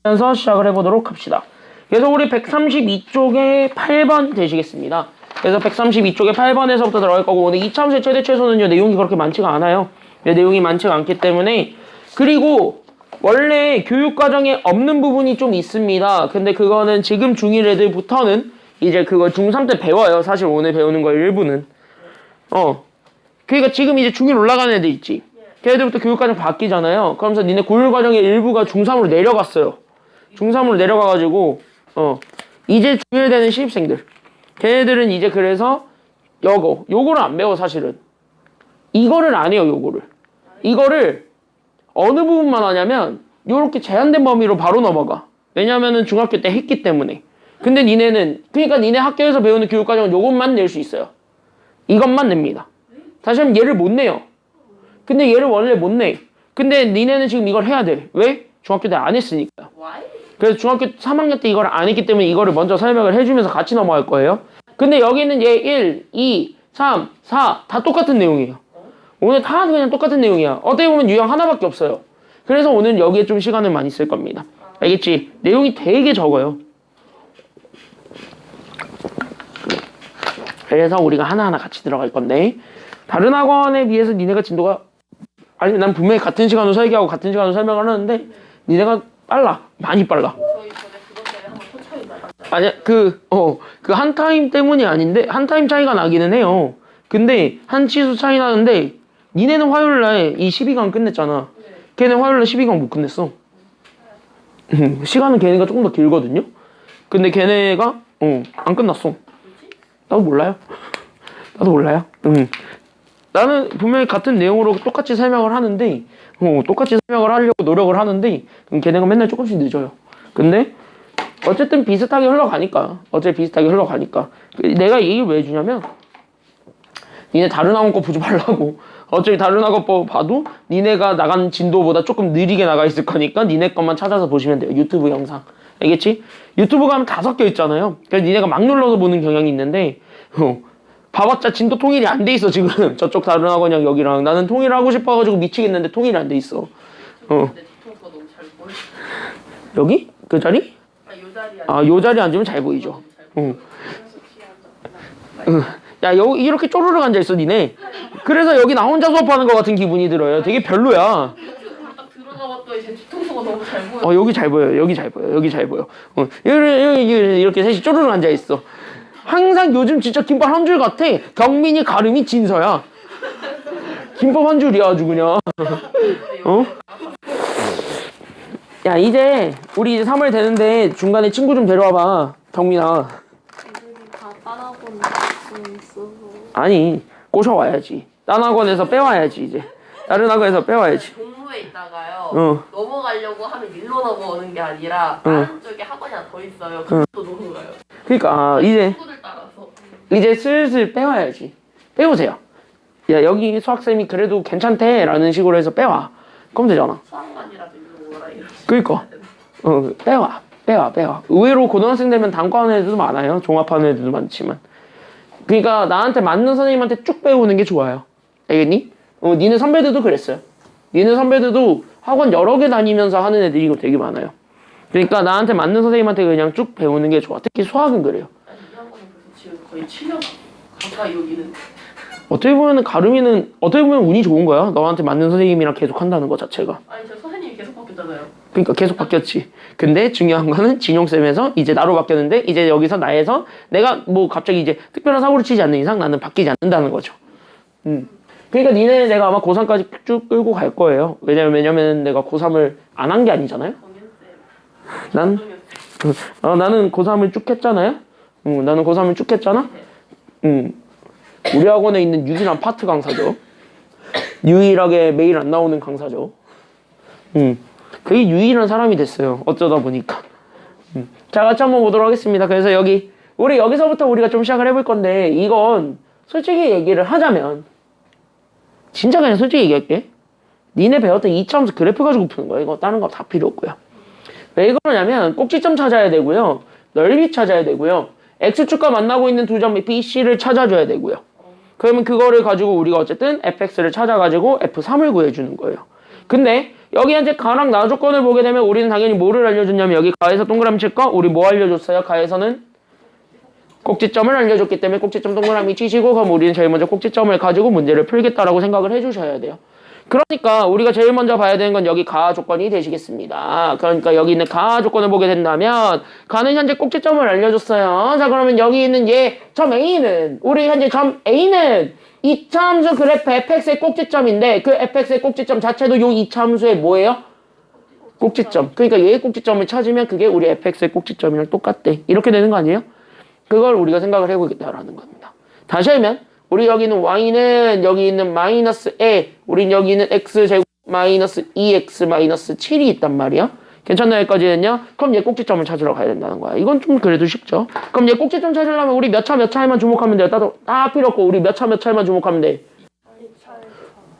면서 시작을 해보도록 합시다. 그래서 우리 132쪽에 8번 되시겠습니다. 그래서 132쪽에 8번에서부터 들어갈 거고, 오늘 이차함수의 최대 최소는요, 내용이 그렇게 많지가 않아요. 내용이 많지가 않기 때문에. 그리고 원래 교육과정에 없는 부분이 좀 있습니다. 근데 그거는 지금 중1 애들부터는 이제 그거 중3 때 배워요. 사실 오늘 배우는 거 일부는. 그러니까 지금 이제 중1 올라가는 애들 있지. 걔네들부터 교육과정 바뀌잖아요. 그러면서 니네 고율과정의 일부가 중3으로 내려갔어요. 중3으로 내려가가지고 이제 중1 되는 신입생들, 걔네들은 이제 그래서 요거를 안 배워. 사실은 이거를 안 해요. 이거를 어느 부분만 하냐면 요렇게 제한된 범위로 바로 넘어가. 왜냐면은 중학교 때 했기 때문에. 근데 니네는, 그러니까 니네 학교에서 배우는 교육과정은 요것만 낼 수 있어요. 이것만 냅니다. 다시 하면 얘를 못 내요. 근데 얘를 원래 못 내. 근데 니네는 지금 이걸 해야 돼. 왜? 중학교 때 안 했으니까. 그래서 중학교 3학년 때 이걸 안 했기 때문에 이거를 먼저 설명을 해주면서 같이 넘어갈 거예요. 근데 여기는 얘 1, 2, 3, 4 다 똑같은 내용이에요. 오늘 다 그냥 똑같은 내용이야. 어떻게 보면 유형 하나밖에 없어요. 그래서 오늘 여기에 좀 시간을 많이 쓸 겁니다. 알겠지? 내용이 되게 적어요. 그래서 우리가 하나하나 같이 들어갈 건데, 다른 학원에 비해서 니네가 진도가, 아니 난 분명히 같은 시간으로 설계하고 같은 시간으로 설명을 하는데 니네가 빨라. 많이 빨라. 저희 전에 그것 때문에 한번 토차이 나갔잖아요. 아니야, 그 한 타임 때문이 아닌데, 한 타임 차이가 나기는 해요. 근데 한 치수 차이 나는데, 니네는 화요일날 이 12강 끝냈잖아. 걔는 화요일날 12강 못 끝냈어. 시간은 걔네가 조금 더 길거든요. 근데 걔네가 안 끝났어. 나도 몰라요. 나는 분명히 같은 내용으로 똑같이 설명을 하는데, 똑같이 설명을 하려고 노력을 하는데, 걔네가 맨날 조금씩 늦어요. 근데 어쨌든 비슷하게 흘러가니까. 내가 이 얘기를 왜 해주냐면, 니네 다른 학원 거 보지 말라고. 어차피 다른 학원 거 봐도 니네가 나간 진도보다 조금 느리게 나가 있을 거니까 니네 것만 찾아서 보시면 돼요. 유튜브 영상. 알겠지? 유튜브 가면 다 섞여 있잖아요. 그래서 니네가 막 눌러서 보는 경향이 있는데, 봐봤자 진도 통일이 안 돼 있어 지금. 저쪽 다른 학원이랑 여기랑. 나는 통일하고 싶어가지고 미치겠는데 통일이 안 돼 있어. 근데 뒤통수가 너무 잘 보여. 여기? 그 자리? 요 자리 앉으면 잘 보이죠. 야, 이렇게 쪼르륵 앉아있어 니네. 그래서 여기 나 혼자 수업하는 것 같은 기분이 들어요. 되게 별로야. 딱 들어가봤더니 제 뒤통수가 너무 잘 보여. 여기 잘 보여. 여기 잘 보여. 이렇게 셋이 쪼르륵 앉아있어. 항상 요즘 진짜 김밥 한 줄 같아. 경민이, 가름이, 진서야. 김밥 한 줄이야 아주 그냥. 야, 이제 우리 이제 3월 되는데 중간에 친구 좀 데려와봐. 경민아. 애들이 다 따라하고 있어. 아니, 꼬셔와야지. 딴 학원에서 빼와야지 이제. 다른 학원에서 빼와야지. 동무에 있다가요. 넘어가려고 하면 일로 넘어오는 게 아니라 다른 쪽에 학원이 하나 더 있어요. 그것도 넘어가요. 그러니까 이제 친구들 따라서. 이제 슬슬 빼와야지. 빼오세요. 야, 여기 수학쌤이 그래도 괜찮대 라는 식으로 해서 빼와. 그럼 되잖아. 수학만이라도 일로 오라 이러지. 그니까 빼와. 의외로 고등학생 되면 단과하는 애들도 많아요. 종합하는 애들도 많지만. 그러니까 나한테 맞는 선생님한테 쭉 배우는 게 좋아요. 알겠니? 니네 선배들도 그랬어요. 니네 선배들도 학원 여러 개 다니면서 하는 애들이 이거 되게 많아요. 그러니까 나한테 맞는 선생님한테 그냥 쭉 배우는 게 좋아. 특히 수학은 그래요. 아니 이 학원은 그래서 지금 거의 7년 가까이 여기는. 어떻게 보면 운이 좋은 거야. 너한테 맞는 선생님이랑 계속 한다는 거 자체가. 아니 저 선생님이 계속 바뀌었잖아요. 그러니까 계속 바뀌었지. 근데 중요한 거는 진용쌤에서 이제 나로 바뀌었는데, 이제 여기서 나에서 내가 뭐 갑자기 이제 특별한 사고를 치지 않는 이상 나는 바뀌지 않는다는 거죠. 그러니까 니네 내가 아마 고3까지 쭉 끌고 갈 거예요. 왜냐면 내가 고3을 안 한 게 아니잖아요. 나는 고3을 쭉 했잖아요. 나는 고3을 쭉 했잖아. 우리 학원에 있는 유일한 파트 강사죠. 유일하게 매일 안 나오는 강사죠. 그게 유일한 사람이 됐어요. 어쩌다 보니까. 자, 같이 한번 보도록 하겠습니다. 그래서 우리 여기서부터 우리가 좀 시작을 해볼 건데, 이건 솔직히 얘기를 하자면, 진짜 그냥 솔직히 얘기할게. 니네 배웠던 이차함수 그래프 가지고 푸는 거야. 이거 다른 거 다 필요 없고요. 왜 그러냐면 꼭지점 찾아야 되고요. 넓이 찾아야 되고요. X축과 만나고 있는 두 점 B, C를 찾아줘야 되고요. 그러면 그거를 가지고 우리가 어쨌든 fx를 찾아가지고 f3을 구해주는 거예요. 근데 여기 현재 가랑 나 조건을 보게 되면 우리는 당연히 뭐를 알려줬냐면 여기 가에서 동그라미 칠 거 우리 뭐 알려줬어요? 가에서는 꼭지점을 알려줬기 때문에 꼭지점 동그라미 치시고 그럼 우리는 제일 먼저 꼭지점을 가지고 문제를 풀겠다라고 생각을 해주셔야 돼요. 그러니까 우리가 제일 먼저 봐야 되는 건 여기 가 조건이 되시겠습니다. 그러니까 여기 있는 가 조건을 보게 된다면 가는 현재 꼭지점을 알려줬어요. 자 그러면 여기 있는 얘 점 A는 우리 현재 점 A는 이차함수 그래프 fx의 꼭지점인데 그 fx의 꼭지점 자체도 요 이차함수의 뭐예요? 꼭지점. 그러니까 얘의 꼭지점을 찾으면 그게 우리 fx의 꼭지점이랑 똑같대. 이렇게 되는 거 아니에요? 그걸 우리가 생각을 해보겠다라는 겁니다. 다시 하면 우리 여기 있는 y는 여기 있는 마이너스 a 우린 여기 있는 x제곱 마이너스 2x 마이너스 7이 있단 말이야. 괜찮나요? 여기까지는요? 그럼 얘 꼭지점을 찾으러 가야 된다는 거야. 이건 좀 그래도 쉽죠. 그럼 얘 꼭지점 찾으려면 우리 몇 차에만 주목하면 돼요. 따로 다 필요 없고 우리 몇 차에만 주목하면 돼.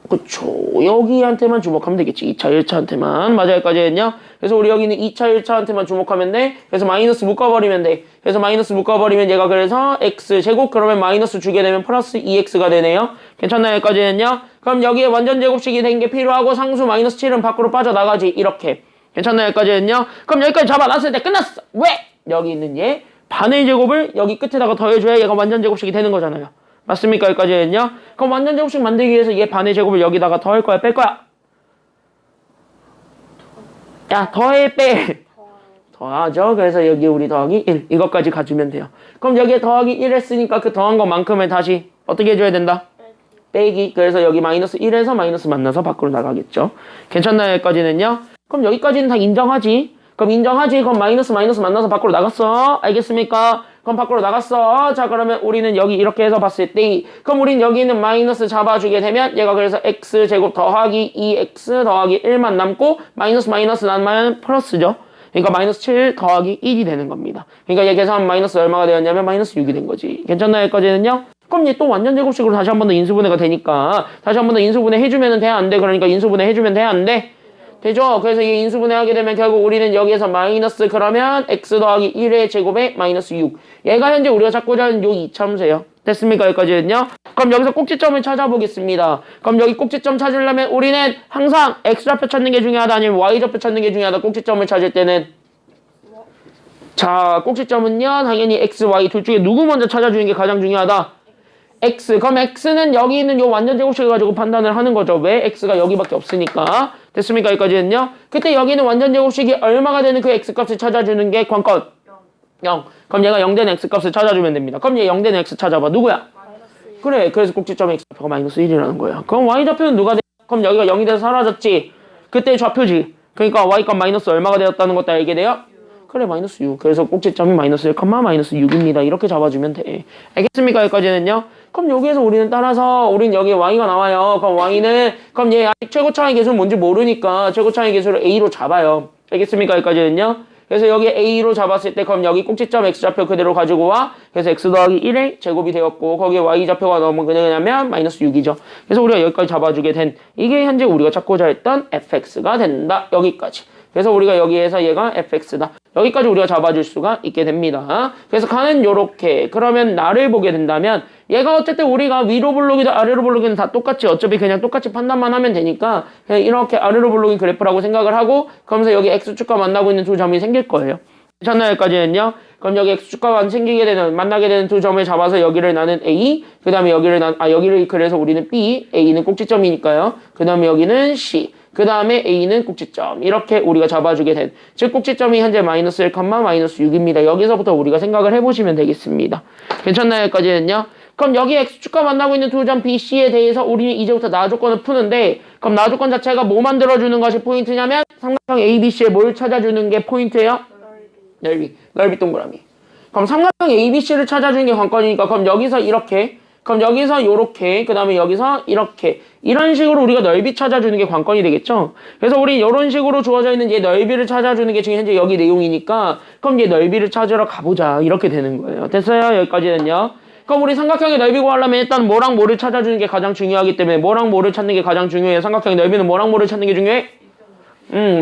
그쵸. 여기한테만 주목하면 되겠지. 2차, 1차한테만. 맞아요. 여기까지는요? 그래서 우리 여기는 2차, 1차한테만 주목하면 돼. 그래서 마이너스 묶어버리면 돼. 그래서 마이너스 묶어버리면 얘가 그래서 x제곱 그러면 마이너스 주게 되면 플러스 2x가 되네요. 괜찮나요? 여기까지는요? 그럼 여기에 완전 제곱식이 된 게 필요하고 상수 마이너스 7은 밖으로 빠져나가지. 이렇게. 괜찮나요? 여기까지는요? 그럼 여기까지 잡아놨을 때 끝났어. 왜? 여기 있는 얘 반의 제곱을 여기 끝에다가 더해줘야 얘가 완전 제곱식이 되는 거잖아요. 맞습니까? 여기까지는요? 그럼 완전 제곱식 만들기 위해서 얘 반의 제곱을 여기다가 더할 거야? 뺄 거야? 야, 더해, 빼. 더하죠. 그래서 여기 우리 더하기 1. 이것까지 가주면 돼요. 그럼 여기에 더하기 1 했으니까 그 더한 것만큼을 다시 어떻게 해줘야 된다? 빼기. 그래서 여기 마이너스 1에서 마이너스 만나서 밖으로 나가겠죠. 괜찮나요? 여기까지는요? 그럼 여기까지는 다 인정하지? 그럼 인정하지? 그럼 마이너스 만나서 밖으로 나갔어? 알겠습니까? 그럼 밖으로 나갔어. 자 그러면 우리는 여기 이렇게 해서 봤을 때 그럼 우린 여기 있는 마이너스 잡아주게 되면 얘가 그래서 x제곱 더하기 2x 더하기 1만 남고 마이너스 남으면 플러스죠. 그러니까 마이너스 7 더하기 1이 되는 겁니다. 그러니까 얘 계산하면 마이너스 얼마가 되었냐면 마이너스 6이 된 거지. 괜찮나요? 여기까지는요? 그럼 얘 또 완전 제곱식으로 다시 한 번 더 인수분해가 되니까 다시 한 번 더 인수분해 해주면 돼? 안 돼? 그러니까 인수분해 해주면 돼? 안 돼? 되죠? 그래서 이 인수분해 하게 되면 결국 우리는 여기에서 마이너스 그러면 x 더하기 1의 제곱에 마이너스 6. 얘가 현재 우리가 찾고자 하는 요 이차함수예요. 됐습니까? 여기까지는요? 그럼 여기서 꼭지점을 찾아보겠습니다. 그럼 여기 꼭지점 찾으려면 우리는 항상 x좌표 찾는 게 중요하다 아니면 y좌표 찾는 게 중요하다. 꼭지점을 찾을 때는 자 꼭지점은요 당연히 x, y 둘 중에 누구 먼저 찾아주는 게 가장 중요하다. x. 그럼 x는 여기 있는 요 완전 제곱식을 가지고 판단을 하는 거죠. 왜? x가 여기밖에 없으니까. 됐습니까? 여기까지는요? 그때 여기는 완전 제곱식이 얼마가 되는 그 x값을 찾아주는 게 관건 0. 그럼 얘가 0 되는 x값을 찾아주면 됩니다. 그럼 얘 0 되는 x 찾아봐. 누구야? 그래. 그래서 꼭지점 x좌표가 마이너스 1이라는 거야. 그럼 y좌표는 누가 돼? 그럼 여기가 0이 돼서 사라졌지. 그때 좌표지. 그러니까 y값 마이너스 얼마가 되었다는 것도 알게 돼요? 그래 마이너스 6. 그래서 꼭지점이 마이너스 1, 마이너스 6입니다. 이렇게 잡아주면 돼. 알겠습니까? 여기까지는요? 그럼 여기에서 우리는 따라서 우린 여기 y가 나와요. 그럼 y는 그럼 얘 아직 최고차의 계수는 뭔지 모르니까 최고차의 계수를 a로 잡아요. 알겠습니까? 여기까지는요? 그래서 여기 a로 잡았을 때 그럼 여기 꼭지점 x좌표 그대로 가지고 와. 그래서 x 더하기 1의 제곱이 되었고 거기에 y좌표가 넣으면 그냐면 마이너스 6이죠. 그래서 우리가 여기까지 잡아주게 된 이게 현재 우리가 찾고자 했던 fx가 된다. 여기까지. 그래서 우리가 여기에서 얘가 fx다. 여기까지 우리가 잡아줄 수가 있게 됩니다. 그래서 가는 요렇게 그러면 나를 보게 된다면 얘가 어쨌든 우리가 위로 블록이든 아래로 블록이든 다 똑같이 어차피 그냥 똑같이 판단만 하면 되니까 그냥 이렇게 아래로 블록인 그래프라고 생각을 하고 그러면서 여기 x축과 만나고 있는 두 점이 생길 거예요. 괜찮나요? 여기까지는요? 그럼 여기 x축과 만나게 되는 두 점을 잡아서 여기를 나는 a 그 다음에 여기를 그래서 우리는 b a는 꼭지점이니까요. 그 다음에 여기는 c 그 다음에 A는 꼭지점. 이렇게 우리가 잡아주게 된. 즉, 꼭지점이 현재 마이너스 1, 마이너스 6입니다. 여기서부터 우리가 생각을 해보시면 되겠습니다. 괜찮나요? 여기까지는요? 그럼 여기 X축과 만나고 있는 두 점 B, C에 대해서 우리는 이제부터 나 조건을 푸는데, 그럼 나 조건 자체가 뭐 만들어주는 것이 포인트냐면, 삼각형 A, B, C에 뭘 찾아주는 게 포인트예요? 넓이 동그라미. 그럼 삼각형 A, B, C를 찾아주는 게 관건이니까, 그럼 여기서 이렇게, 그럼 여기서 요렇게, 그 다음에 여기서 이렇게 이런 식으로 우리가 넓이 찾아주는 게 관건이 되겠죠. 그래서 우리 이런 식으로 주어져 있는 얘 넓이를 찾아주는 게 지금 현재 여기 내용이니까 그럼 얘 넓이를 찾으러 가보자 이렇게 되는 거예요. 됐어요? 여기까지는요. 그럼 우리 삼각형의 넓이 구하려면 일단 뭐랑 뭐를 찾아주는 게 가장 중요하기 때문에 뭐랑 뭐를 찾는 게 가장 중요해요. 삼각형의 넓이는 뭐랑 뭐를 찾는 게 중요해?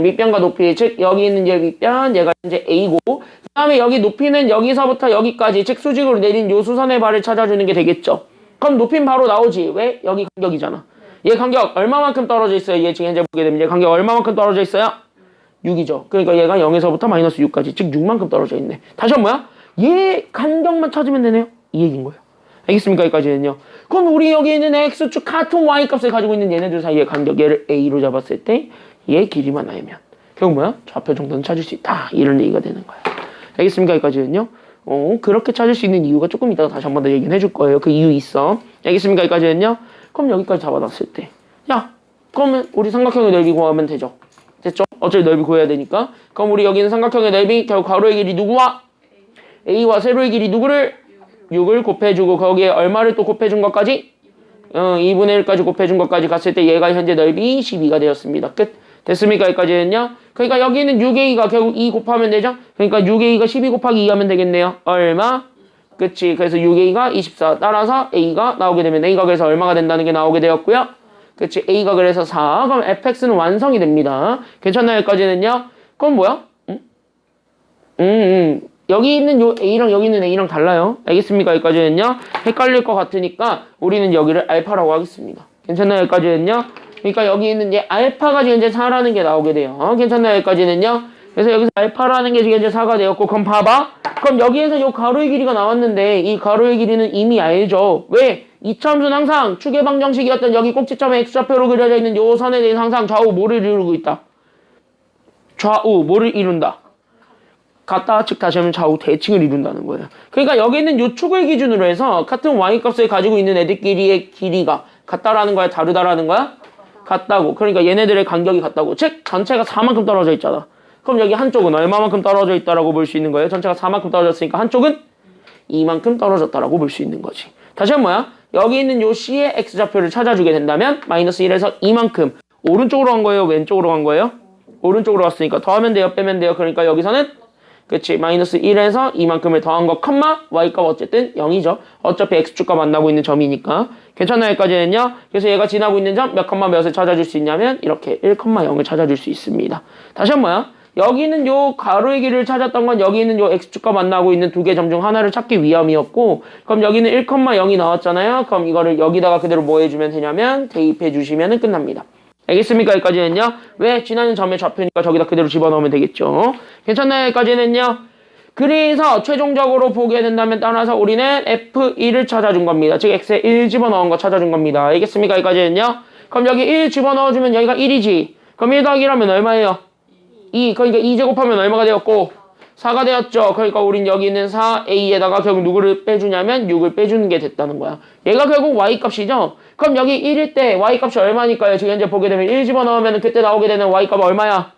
밑변과 높이. 즉 여기 있는 얘 밑변 얘가 이제 A고 그 다음에 여기 높이는 여기서부터 여기까지 즉 수직으로 내린 요 수선의 발을 찾아주는 게 되겠죠. 그럼 높이는 바로 나오지. 왜? 여기 간격이잖아. 얘 간격 얼마만큼 떨어져 있어요? 얘 지금 현재 보게 되면 얘 간격 얼마만큼 떨어져 있어요? 6이죠. 그러니까 얘가 0에서부터 마이너스 6까지, 즉 6만큼 떨어져 있네. 다시 한번 뭐야? 얘 간격만 찾으면 되네요. 이 얘기인 거예요. 알겠습니까? 여기까지는요. 그럼 우리 여기 있는 x축 같은 y 값을 가지고 있는 얘네들 사이의 간격, 얘를 a로 잡았을 때 얘 길이만 알면 결국 뭐야? 좌표 정도는 찾을 수 있다. 이런 얘기가 되는 거야. 알겠습니까? 여기까지는요. 그렇게 찾을 수 있는 이유가 조금 이따가 다시 한 번 더 얘기는 해줄 거예요. 그 이유 있어. 알겠습니까? 여기까지는요. 그럼 여기까지 잡아놨을 때, 야, 그러면 우리 삼각형의 넓이 구하면 되죠. 됐죠? 어차피 넓이 구해야 되니까. 그럼 우리 여기 있는 삼각형의 넓이 결국 가로의 길이 누구와? a와 세로의 길이 누구를? 6을 곱해주고 거기에 얼마를 또 곱해준 것까지? 2분의 1까지 곱해준 것까지 갔을 때 얘가 현재 넓이 12가 되었습니다. 끝. 됐습니까? 여기까지는요. 그러니까 여기는 6a가 결국 2 곱하면 되죠? 그러니까 6a가 12 곱하기 2 하면 되겠네요. 얼마? 그치. 그래서 6a가 24. 따라서 a가 나오게 되면 a가 그래서 얼마가 된다는 게 나오게 되었고요. 그치. a가 그래서 4. 그럼 fx는 완성이 됩니다. 괜찮나요? 여기까지는요. 그럼 뭐야? 여기 있는 요 a랑 여기 있는 a랑 달라요. 알겠습니까? 여기까지는요. 헷갈릴 것 같으니까 우리는 여기를 알파라고 하겠습니다. 괜찮나요? 여기까지는요. 그러니까 여기 있는 얘 알파가 지금 현재 4라는 게 나오게 돼요. 괜찮나요? 여기까지는요. 그래서 여기서 알파라는 게 지금 현재 4가 되었고, 그럼 봐봐. 그럼 여기에서 요 가로의 길이가 나왔는데 이 가로의 길이는 이미 알죠. 왜? 이차함수는 항상 축의 방정식이었던 여기 꼭지점에 x좌표로 그려져 있는 요 선에 대해서 항상 좌우 뭐를 이루고 있다? 좌우 뭐를 이룬다? 같다, 즉 다시 하면 좌우 대칭을 이룬다는 거예요. 그러니까 여기 있는 요 축을 기준으로 해서 같은 y값을 가지고 있는 애들끼리의 길이가 같다라는 거야, 다르다라는 거야? 같다고. 그러니까 얘네들의 간격이 같다고. 즉 전체가 4만큼 떨어져 있잖아. 그럼 여기 한쪽은 얼마만큼 떨어져 있다라고 볼 수 있는 거예요? 전체가 4만큼 떨어졌으니까 한쪽은 2만큼 떨어졌다라고 볼 수 있는 거지. 다시 한번 뭐야? 여기 있는 요 C의 X좌표를 찾아주게 된다면 마이너스 1에서 2만큼 오른쪽으로 간 거예요? 왼쪽으로 간 거예요? 오른쪽으로 갔으니까 더하면 돼요? 빼면 돼요? 그러니까 여기서는 그치, 마이너스 1에서 2만큼을 더한 거 컴마 y값 어쨌든 0이죠. 어차피 x축과 만나고 있는 점이니까. 괜찮나요? 여기까지는요. 그래서 얘가 지나고 있는 점 몇 컴마 몇을 찾아줄 수 있냐면 이렇게 1,0을 찾아줄 수 있습니다. 다시 한 번 뭐야? 여기 있는 요 가로의 길이를 찾았던 건 여기 있는 요 x축과 만나고 있는 두 개 점 중 하나를 찾기 위함이었고, 그럼 여기는 1,0이 나왔잖아요. 그럼 이거를 여기다가 그대로 뭐 해주면 되냐면 대입해 주시면 끝납니다. 알겠습니까? 여기까지는요. 왜? 지나는 점의 좌표니까 저기다 그대로 집어넣으면 되겠죠. 괜찮나요? 여기까지는요. 그래서 최종적으로 보게 된다면 따라서 우리는 F1을 찾아준 겁니다. 즉 X에 1 집어넣은 거 찾아준 겁니다. 알겠습니까? 여기까지는요. 그럼 여기 1 집어넣어주면 여기가 1이지. 그럼 1 더하기 1하면 얼마예요? 2. 그러니까 2 제곱하면 얼마가 되었고 4가 되었죠. 그러니까 우린 여기 있는 4a에다가 결국 누구를 빼주냐면 6을 빼주는 게 됐다는 거야. 얘가 결국 y값이죠. 그럼 여기 1일 때 y값이 얼마니까요? 지금 현재 보게 되면 1 집어넣으면 그때 나오게 되는 y값 얼마야?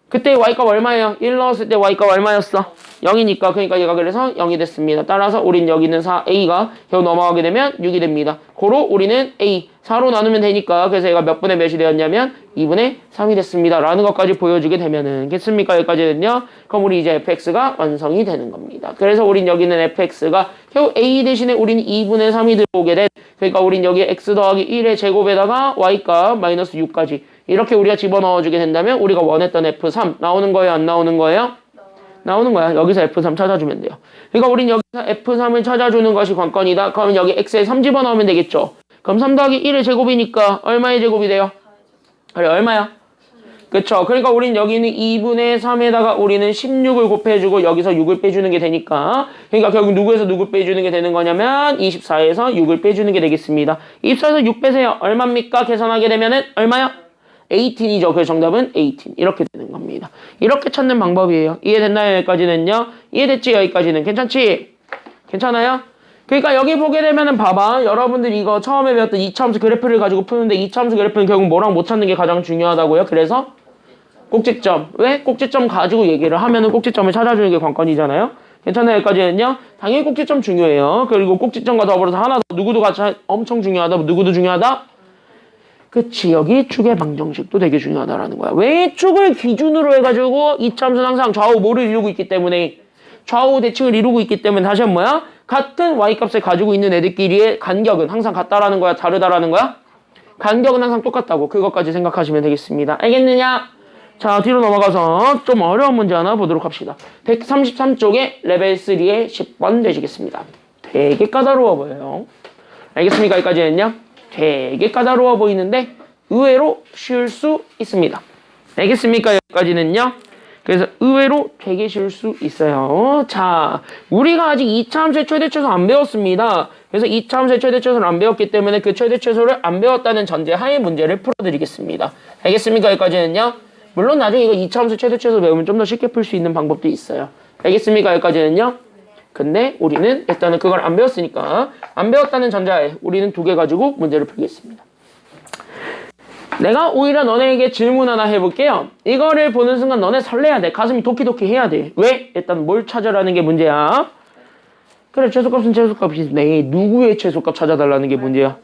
그때 y값 얼마예요? 1 넣었을 때 y값 얼마였어? 0이니까. 그러니까 얘가 그래서 0이 됐습니다. 따라서 우린 여기 있는 4a가 겨우 넘어가게 되면 6이 됩니다. 고로 우리는 a 4로 나누면 되니까 그래서 얘가 몇 분의 몇이 되었냐면 2분의 3이 됐습니다. 라는 것까지 보여주게 되면은 겠습니까? 여기까지는요. 그럼 우리 이제 fx가 완성이 되는 겁니다. 그래서 우린 여기는 fx가 겨우 a 대신에 우린 2분의 3이 들어오게 된, 그러니까 우린 여기 x 더하기 1의 제곱에다가 y값 마이너스 6까지 이렇게 우리가 집어넣어주게 된다면 우리가 원했던 F3 나오는 거예요? 안 나오는 거예요? 나오는 거야. 여기서 F3 찾아주면 돼요. 그러니까 우린 여기서 F3을 찾아주는 것이 관건이다. 그러면 여기 X에 3 집어넣으면 되겠죠. 그럼 3 더하기 1의 제곱이니까 얼마의 제곱이 돼요? 그래, 얼마야? 그쵸. 그러니까 우린 여기는 2분의 3에다가 우리는 16을 곱해주고 여기서 6을 빼주는 게 되니까, 그러니까 결국 누구에서 누구 빼주는 게 되는 거냐면 24에서 6을 빼주는 게 되겠습니다. 24에서 6 빼세요. 얼마입니까? 계산하게 되면은 얼마야? 18이죠. 그래서 정답은 18. 이렇게 되는 겁니다. 이렇게 찾는 방법이에요. 이해됐나요? 여기까지는요. 이해됐지? 여기까지는. 괜찮지? 괜찮아요? 그러니까 여기 보게 되면은 봐봐. 여러분들이 이거 처음에 배웠던 이차함수 그래프를 가지고 푸는데 이차함수 그래프는 결국 뭐랑 못 찾는 게 가장 중요하다고요. 그래서 꼭지점. 왜? 꼭지점 가지고 얘기를 하면은 꼭지점을 찾아주는 게 관건이잖아요. 괜찮아요? 여기까지는요. 당연히 꼭지점 중요해요. 그리고 꼭지점과 더불어서 하나 더 누구도 같이 엄청 중요하다. 누구도 중요하다? 그치, 여기 축의 방정식도 되게 중요하다라는 거야. 왜? 축을 기준으로 해가지고 이차함수는 항상 좌우 뭐를 이루고 있기 때문에, 좌우 대칭을 이루고 있기 때문에 다시 한번 뭐야? 같은 y값을 가지고 있는 애들끼리의 간격은 항상 같다라는 거야? 다르다라는 거야? 간격은 항상 똑같다고. 그것까지 생각하시면 되겠습니다. 알겠느냐? 자, 뒤로 넘어가서 좀 어려운 문제 하나 보도록 합시다. 133쪽에 레벨 3의 10번 되시겠습니다. 되게 까다로워 보여요. 알겠습니까? 여기까지는요. 되게 까다로워 보이는데 의외로 쉬울 수 있습니다. 알겠습니까? 여기까지는요. 그래서 의외로 되게 쉬울 수 있어요. 자, 우리가 아직 2차 함수의 최대 최소 안 배웠습니다. 그래서 2차 함수의 최대 최소를 안 배웠기 때문에 그 최대 최소를 안 배웠다는 전제 하에 문제를 풀어드리겠습니다. 알겠습니까? 여기까지는요. 물론 나중에 이거 2차 함수 최대 최소 배우면 좀 더 쉽게 풀 수 있는 방법도 있어요. 알겠습니까? 여기까지는요. 근데 우리는 일단은 그걸 안 배웠으니까 안 배웠다는 전제하에 우리는 2개 가지고 문제를 풀겠습니다. 내가 오히려 너네에게 질문 하나 해볼게요. 이거를 보는 순간 너네 설레야 돼. 가슴이 도키도키 해야 돼. 왜? 일단 뭘 찾으라는 게 문제야. 그래, 최소값은 최소값이지. 네, 누구의 최소값 찾아달라는 게 문제야.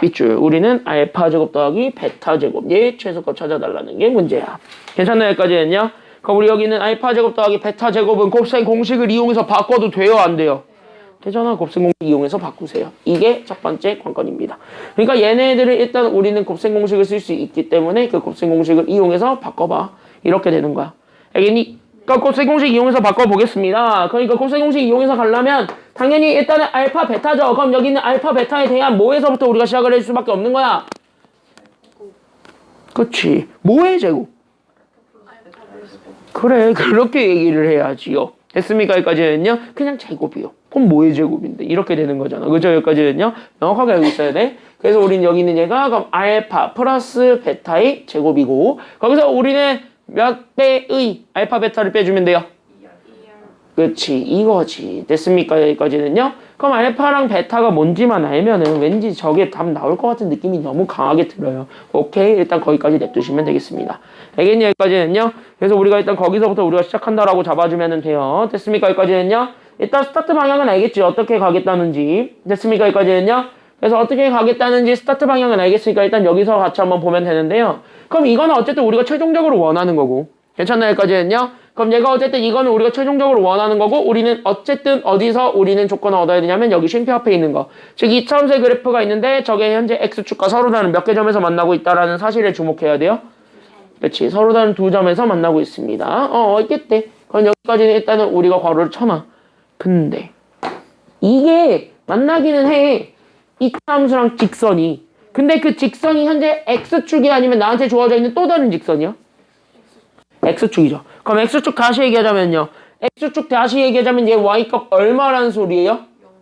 밑줄. 우리는 알파 제곱 더하기 베타 제곱. 얘 최소값 찾아달라는 게 문제야. 괜찮나요? 여기까지는요? 그럼 우리 여기는 알파 제곱 더하기 베타 제곱은 곱셈 공식을 이용해서 바꿔도 돼요? 안 돼요? 되잖아. 곱셈 공식 이용해서 바꾸세요. 이게 첫 번째 관건입니다. 그러니까 얘네들을 일단 우리는 곱셈 공식을 쓸 수 있기 때문에 그 곱셈 공식을 이용해서 바꿔봐. 이렇게 되는 거야. 알겠니? 그러니까 곱셈 공식 이용해서 바꿔보겠습니다. 그러니까 곱셈 공식 이용해서 가려면 당연히 일단은 알파 베타죠. 그럼 여기 있는 알파 베타에 대한 뭐에서부터 우리가 시작을 할 수밖에 없는 거야. 그치. 뭐의 제곱? 그래, 그렇게 얘기를 해야지요. 됐습니까? 여기까지는요. 그냥 제곱이요. 그럼 뭐의 제곱인데? 이렇게 되는 거잖아. 그죠? 여기까지는요. 명확하게 알고 있어야 돼. 그래서 우리는 여기 있는 얘가 그럼 알파 플러스 베타의 제곱이고 거기서 우리는 몇 배의 알파 베타를 빼주면 돼요? 그치, 이거지. 됐습니까? 여기까지는요. 그럼 알파랑 베타가 뭔지만 알면은 왠지 저게 답 나올 것 같은 느낌이 너무 강하게 들어요. 오케이, 일단 거기까지 냅두시면 되겠습니다. 알겠니? 여기까지는요. 그래서 우리가 일단 거기서부터 우리가 시작한다라고 잡아주면 돼요. 됐습니까? 여기까지는요. 일단 스타트 방향은 알겠지. 어떻게 가겠다는지. 됐습니까? 여기까지는요. 그래서 어떻게 가겠다는지 스타트 방향은 알겠으니까 일단 여기서 같이 한번 보면 되는데요. 그럼 이거는 어쨌든 우리가 최종적으로 원하는 거고. 괜찮나요? 여기까지는요. 그럼 얘가 어쨌든 이거는 우리가 최종적으로 원하는 거고 우리는 어쨌든 어디서 우리는 조건을 얻어야 되냐면 여기 쉼표 앞에 있는 거. 즉 2차 함수의 그래프가 있는데 저게 현재 x축과 서로 다른 몇 개 점에서 만나고 있다라는 사실에 주목해야 돼요. 그렇지. 서로 다른 2점에서 만나고 있습니다. 있겠대. 그럼 여기까지는 일단은 우리가 괄호를 쳐놔. 근데 이게 만나기는 해. 2차 함수랑 직선이. 근데 그 직선이 현재 x축이 아니면 나한테 주어져 있는 또 다른 직선이야? x축이죠. 그럼 x축 다시 얘기하자면요. x축 다시 얘기하자면 얘 y값 얼마란 소리예요?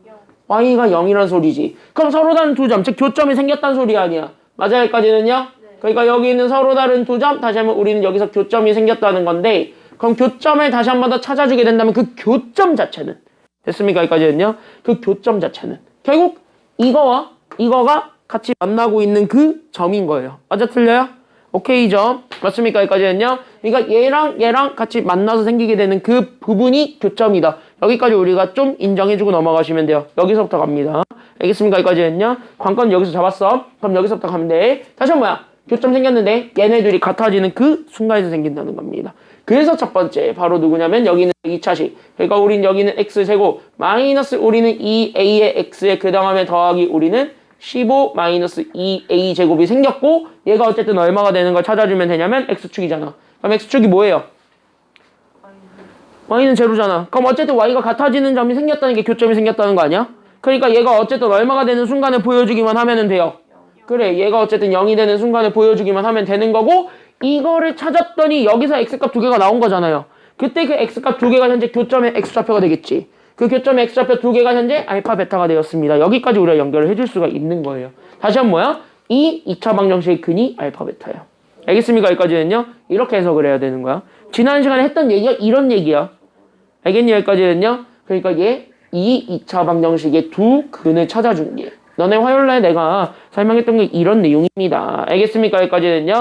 0. y가 0이란 소리지. 그럼 서로 다른 2점, 즉 교점이 생겼다는 소리 아니야. 맞아요? 여기까지는요? 네. 그러니까 여기 있는 서로 다른 2점, 다시 하면 우리는 여기서 교점이 생겼다는 건데 그럼 교점을 다시 한 번 더 찾아주게 된다면 그 교점 자체는 됐습니까? 여기까지는요? 그 교점 자체는 결국 이거와 이거가 같이 만나고 있는 그 점인 거예요. 맞아? 틀려요? 오케이 점. 맞습니까? 여기까지는요? 그러니까 얘랑 같이 만나서 생기게 되는 그 부분이 교점이다. 여기까지 우리가 좀 인정해주고 넘어가시면 돼요. 여기서부터 갑니다. 알겠습니까? 여기까지는요? 관건 여기서 잡았어. 그럼 여기서부터 가면 돼. 다시 한번 뭐야? 교점 생겼는데 얘네들이 같아지는 그 순간에서 생긴다는 겁니다. 그래서 첫 번째 바로 누구냐면 여기는 2차식. 그러니까 우린 여기는 x제곱 마이너스 우리는 2a의 x에 그 다음에 더하기 우리는 15 마이너스 2a 제곱이 생겼고 얘가 어쨌든 얼마가 되는 걸 찾아주면 되냐면 x축이잖아. 그럼 x축이 뭐예요? y는 제로잖아. 그럼 어쨌든 y가 같아지는 점이 생겼다는 게 교점이 생겼다는 거 아니야? 그러니까 얘가 어쨌든 얼마가 되는 순간에 보여주기만 하면 돼요. 그래, 얘가 어쨌든 0이 되는 순간에 보여주기만 하면 되는 거고 이거를 찾았더니 여기서 x값 2개가 나온 거잖아요. 그때 그 x값 2개가 현재 교점의 x좌표가 되겠지. 그 교점의 x좌표 2개가 현재 알파 베타가 되었습니다. 여기까지 우리가 연결을 해줄 수가 있는 거예요. 다시 한번 뭐야? 이 2차 방정식의 근이 알파 베타예요. 알겠습니까? 여기까지는요. 이렇게 해석을 해야 되는 거야. 지난 시간에 했던 얘기가 이런 얘기야. 알겠니? 여기까지는요. 그러니까 이 2차 방정식의 두 근을 찾아준 게 너네 화요일날 내가 설명했던 게 이런 내용입니다. 알겠습니까? 여기까지는요.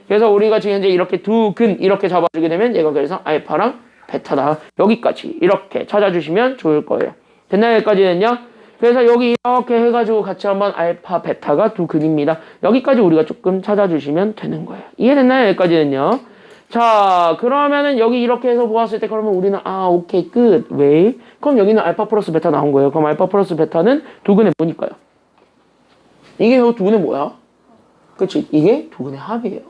그래서 우리가 지금 현재 이렇게 두 근 이렇게 잡아주게 되면 얘가 그래서 알파랑 베타다. 여기까지 이렇게 찾아주시면 좋을 거예요. 됐나요? 여기까지는요. 그래서 여기 이렇게 해가지고 같이 한번 알파 베타가 두 근입니다. 여기까지 우리가 조금 찾아주시면 되는 거예요. 이해됐나요? 여기까지는요. 자, 그러면은 여기 이렇게 해서 보았을 때 그러면 우리는 오케이 끝. 왜? 그럼 여기는 알파 플러스 베타 나온 거예요. 그럼 알파 플러스 베타는 두 근의 뭐니까요? 이게 두 근의 뭐야? 그치? 이게 두 근의 합이에요.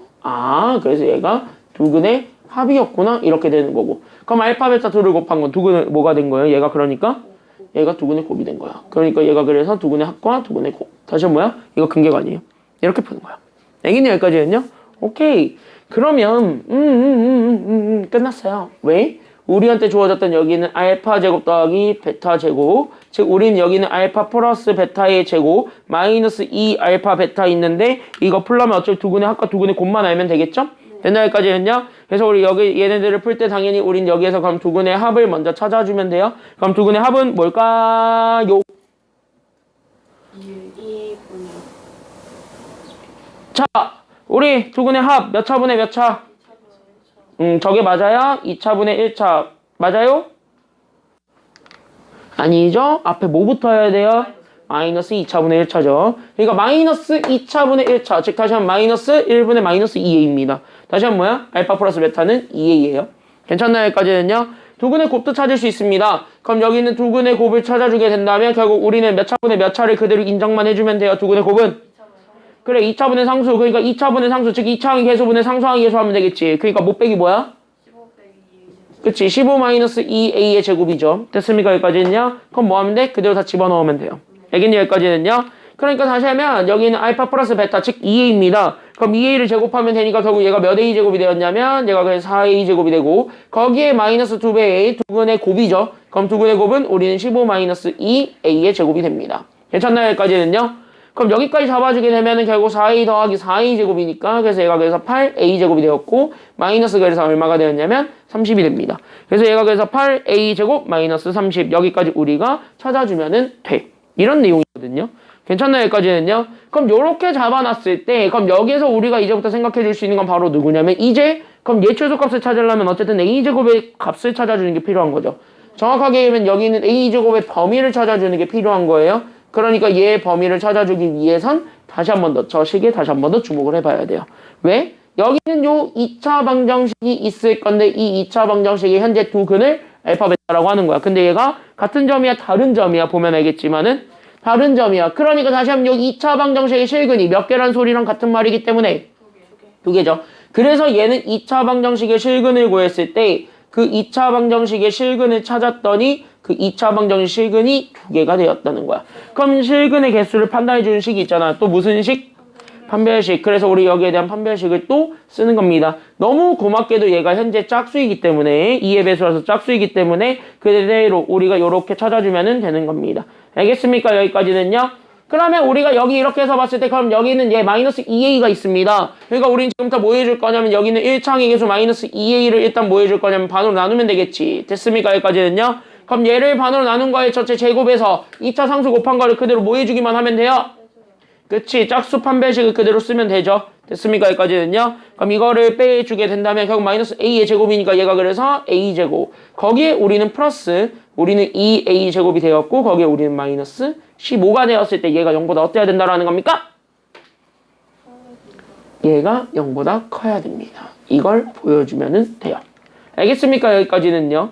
그래서 얘가 두 근의 합이었구나. 이렇게 되는 거고. 그럼 알파 베타 둘을 곱한 건 두 근의 뭐가 된 거예요? 얘가 그러니까 얘가 두근의 곱이 된 거야. 그러니까 얘가 그래서 두근의 합과 두근의 곱. 다시 뭐야? 이거 근계가 아니에요. 이렇게 푸는 거야. 알겠니? 여기까지는요? 오케이. 그러면 끝났어요. 왜? 우리한테 주어졌던 여기는 알파 제곱 더하기 베타 제곱, 즉 우리는 여기는 알파 플러스 베타의 제곱 마이너스 2 알파 베타 있는데 이거 풀려면 어차피 두근의 합과 두근의 곱만 알면 되겠죠? 됐나? 여기까지는요? 그래서 우리 여기 얘네들을 풀 때 당연히 우린 여기에서 그럼 두근의 합을 먼저 찾아주면 돼요. 그럼 두근의 합은 뭘까요? 2분의 자, 우리 두근의 합 몇 차분의 몇 차? 저게 맞아요? 2차분의 1차 맞아요? 아니죠? 앞에 뭐 붙어야 돼요? 마이너스 2차분의 1차죠. 그러니까 마이너스 2차분의 1차, 즉 다시 한번 마이너스 1분의 마이너스 2a입니다. 다시 한번 뭐야? 알파 플러스 베타는 2a예요. 괜찮나요? 여기까지는요? 두근의 곱도 찾을 수 있습니다. 그럼 여기 있는 두근의 곱을 찾아주게 된다면 결국 우리는 몇 차분의 몇 차를 그대로 인정만 해주면 돼요. 두근의 곱은? 그래, 2차분의 상수. 그러니까 2차분의 상수, 즉 2차항의 계수분의 상수항의 계수하면 되겠지. 그러니까 못 빼기 뭐야? 15 빼기 2 그치, 15 마이너스 2a의 제곱이죠. 됐습니까? 여기까지는요? 그럼 뭐 하면 돼? 그대로 다 집어넣으면 돼요. 알겠니? 여기까지는요? 그러니까 다시 하면 여기는 알파 플러스 베타, 즉 2a입니다. 그럼 2a를 제곱하면 되니까 결국 얘가 몇 a 제곱이 되었냐면 얘가 그냥 4a 제곱이 되고 거기에 마이너스 2배의 두근의 곱이죠. 그럼 두근의 곱은 우리는 15 마이너스 2a의 제곱이 됩니다. 괜찮나요? 여기까지는요? 그럼 여기까지 잡아주게 되면은 결국 4a 더하기 4a 제곱이니까 그래서 얘가 그래서 8a 제곱이 되었고 마이너스 그래서 얼마가 되었냐면 30이 됩니다. 그래서 얘가 그래서 8a 제곱 마이너스 30 여기까지 우리가 찾아주면은 돼. 이런 내용이거든요. 괜찮나요? 여기까지는요? 그럼 요렇게 잡아놨을 때 그럼 여기에서 우리가 이제부터 생각해 줄 수 있는 건 바로 누구냐면 이제 그럼 얘 최소값을 찾으려면 어쨌든 a제곱의 값을 찾아주는 게 필요한 거죠. 정확하게 얘기하면 여기는 a제곱의 범위를 찾아주는 게 필요한 거예요. 그러니까 얘의 범위를 찾아주기 위해선 다시 한 번 더 저 식에 다시 한 번 더 주목을 해봐야 돼요. 왜? 여기는 요 2차 방정식이 있을 건데 이 2차 방정식이 현재 두 근을 알파 베타라고 하는 거야. 근데 얘가 같은 점이야 다른 점이야 보면 알겠지만은 다른 점이야. 그러니까 다시 한번 여기 2차 방정식의 실근이 몇 개란 소리랑 같은 말이기 때문에 두 개죠. 그래서 얘는 2차 방정식의 실근을 구했을 때 그 2차 방정식의 실근을 찾았더니 그 2차 방정식 실근이 두 개가 되었다는 거야. 그럼 실근의 개수를 판단해 주는 식이 있잖아. 또 무슨 식? 판별식. 그래서 우리 여기에 대한 판별식을 또 쓰는 겁니다. 너무 고맙게도 얘가 현재 짝수이기 때문에 2의 배수라서 짝수이기 때문에 그대로 우리가 이렇게 찾아주면 되는 겁니다. 알겠습니까? 여기까지는요. 그러면 우리가 여기 이렇게 해서 봤을 때 그럼 여기는 얘 마이너스 2a가 있습니다. 그러니까 우리는 지금부터 뭐 해줄 거냐면 여기는 1차항의 계수 마이너스 2a를 일단 뭐 해줄 거냐면 반으로 나누면 되겠지. 됐습니까? 여기까지는요. 그럼 얘를 반으로 나눈 거에 전체 제곱에서 2차 상수 곱한 거를 그대로 뭐 해주기만 하면 돼요? 그치, 짝수 판별식을 그대로 쓰면 되죠. 됐습니까? 여기까지는요. 그럼 이거를 빼주게 된다면 결국 마이너스 a의 제곱이니까 얘가 그래서 a제곱. 거기에 우리는 플러스 우리는 2a 제곱이 되었고 거기에 우리는 마이너스 15가 되었을 때 얘가 0보다 어때야 된다라는 겁니까? 얘가 0보다 커야 됩니다. 이걸 보여주면 돼요. 알겠습니까? 여기까지는요.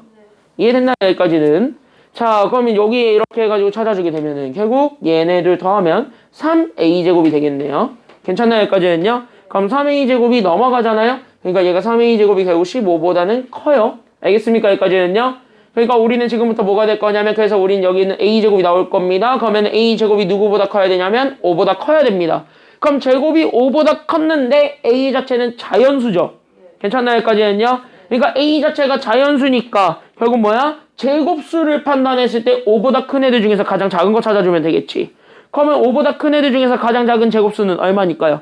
이해됐나요? 여기까지는. 자, 그러면 여기에 이렇게 해가지고 찾아주게 되면은 결국 얘네들 더하면 3a제곱이 되겠네요. 괜찮나요? 여기까지는요. 그럼 3a제곱이 넘어가잖아요. 그러니까 얘가 3a제곱이 결국 15보다는 커요. 알겠습니까? 여기까지는요. 그러니까 우리는 지금부터 뭐가 될 거냐면 그래서 우리는 여기는 a제곱이 나올 겁니다. 그러면 a제곱이 누구보다 커야 되냐면 5보다 커야 됩니다. 그럼 제곱이 5보다 컸는데 a 자체는 자연수죠. 괜찮나요? 여기까지는요. 그러니까 a 자체가 자연수니까 결국 뭐야? 제곱수를 판단했을 때 5보다 큰 애들 중에서 가장 작은 거 찾아주면 되겠지. 그러면 5보다 큰 애들 중에서 가장 작은 제곱수는 얼마니까요?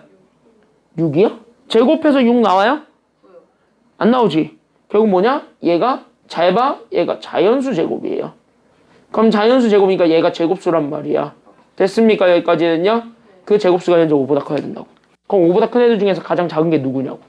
6이요? 제곱해서 6 나와요? 안 나오지. 결국 뭐냐? 얘가 잘 봐. 얘가 자연수 제곱이에요. 그럼 자연수 제곱이니까 얘가 제곱수란 말이야. 됐습니까? 여기까지는요? 그 제곱수가 현재 5보다 커야 된다고. 그럼 5보다 큰 애들 중에서 가장 작은 게 누구냐고.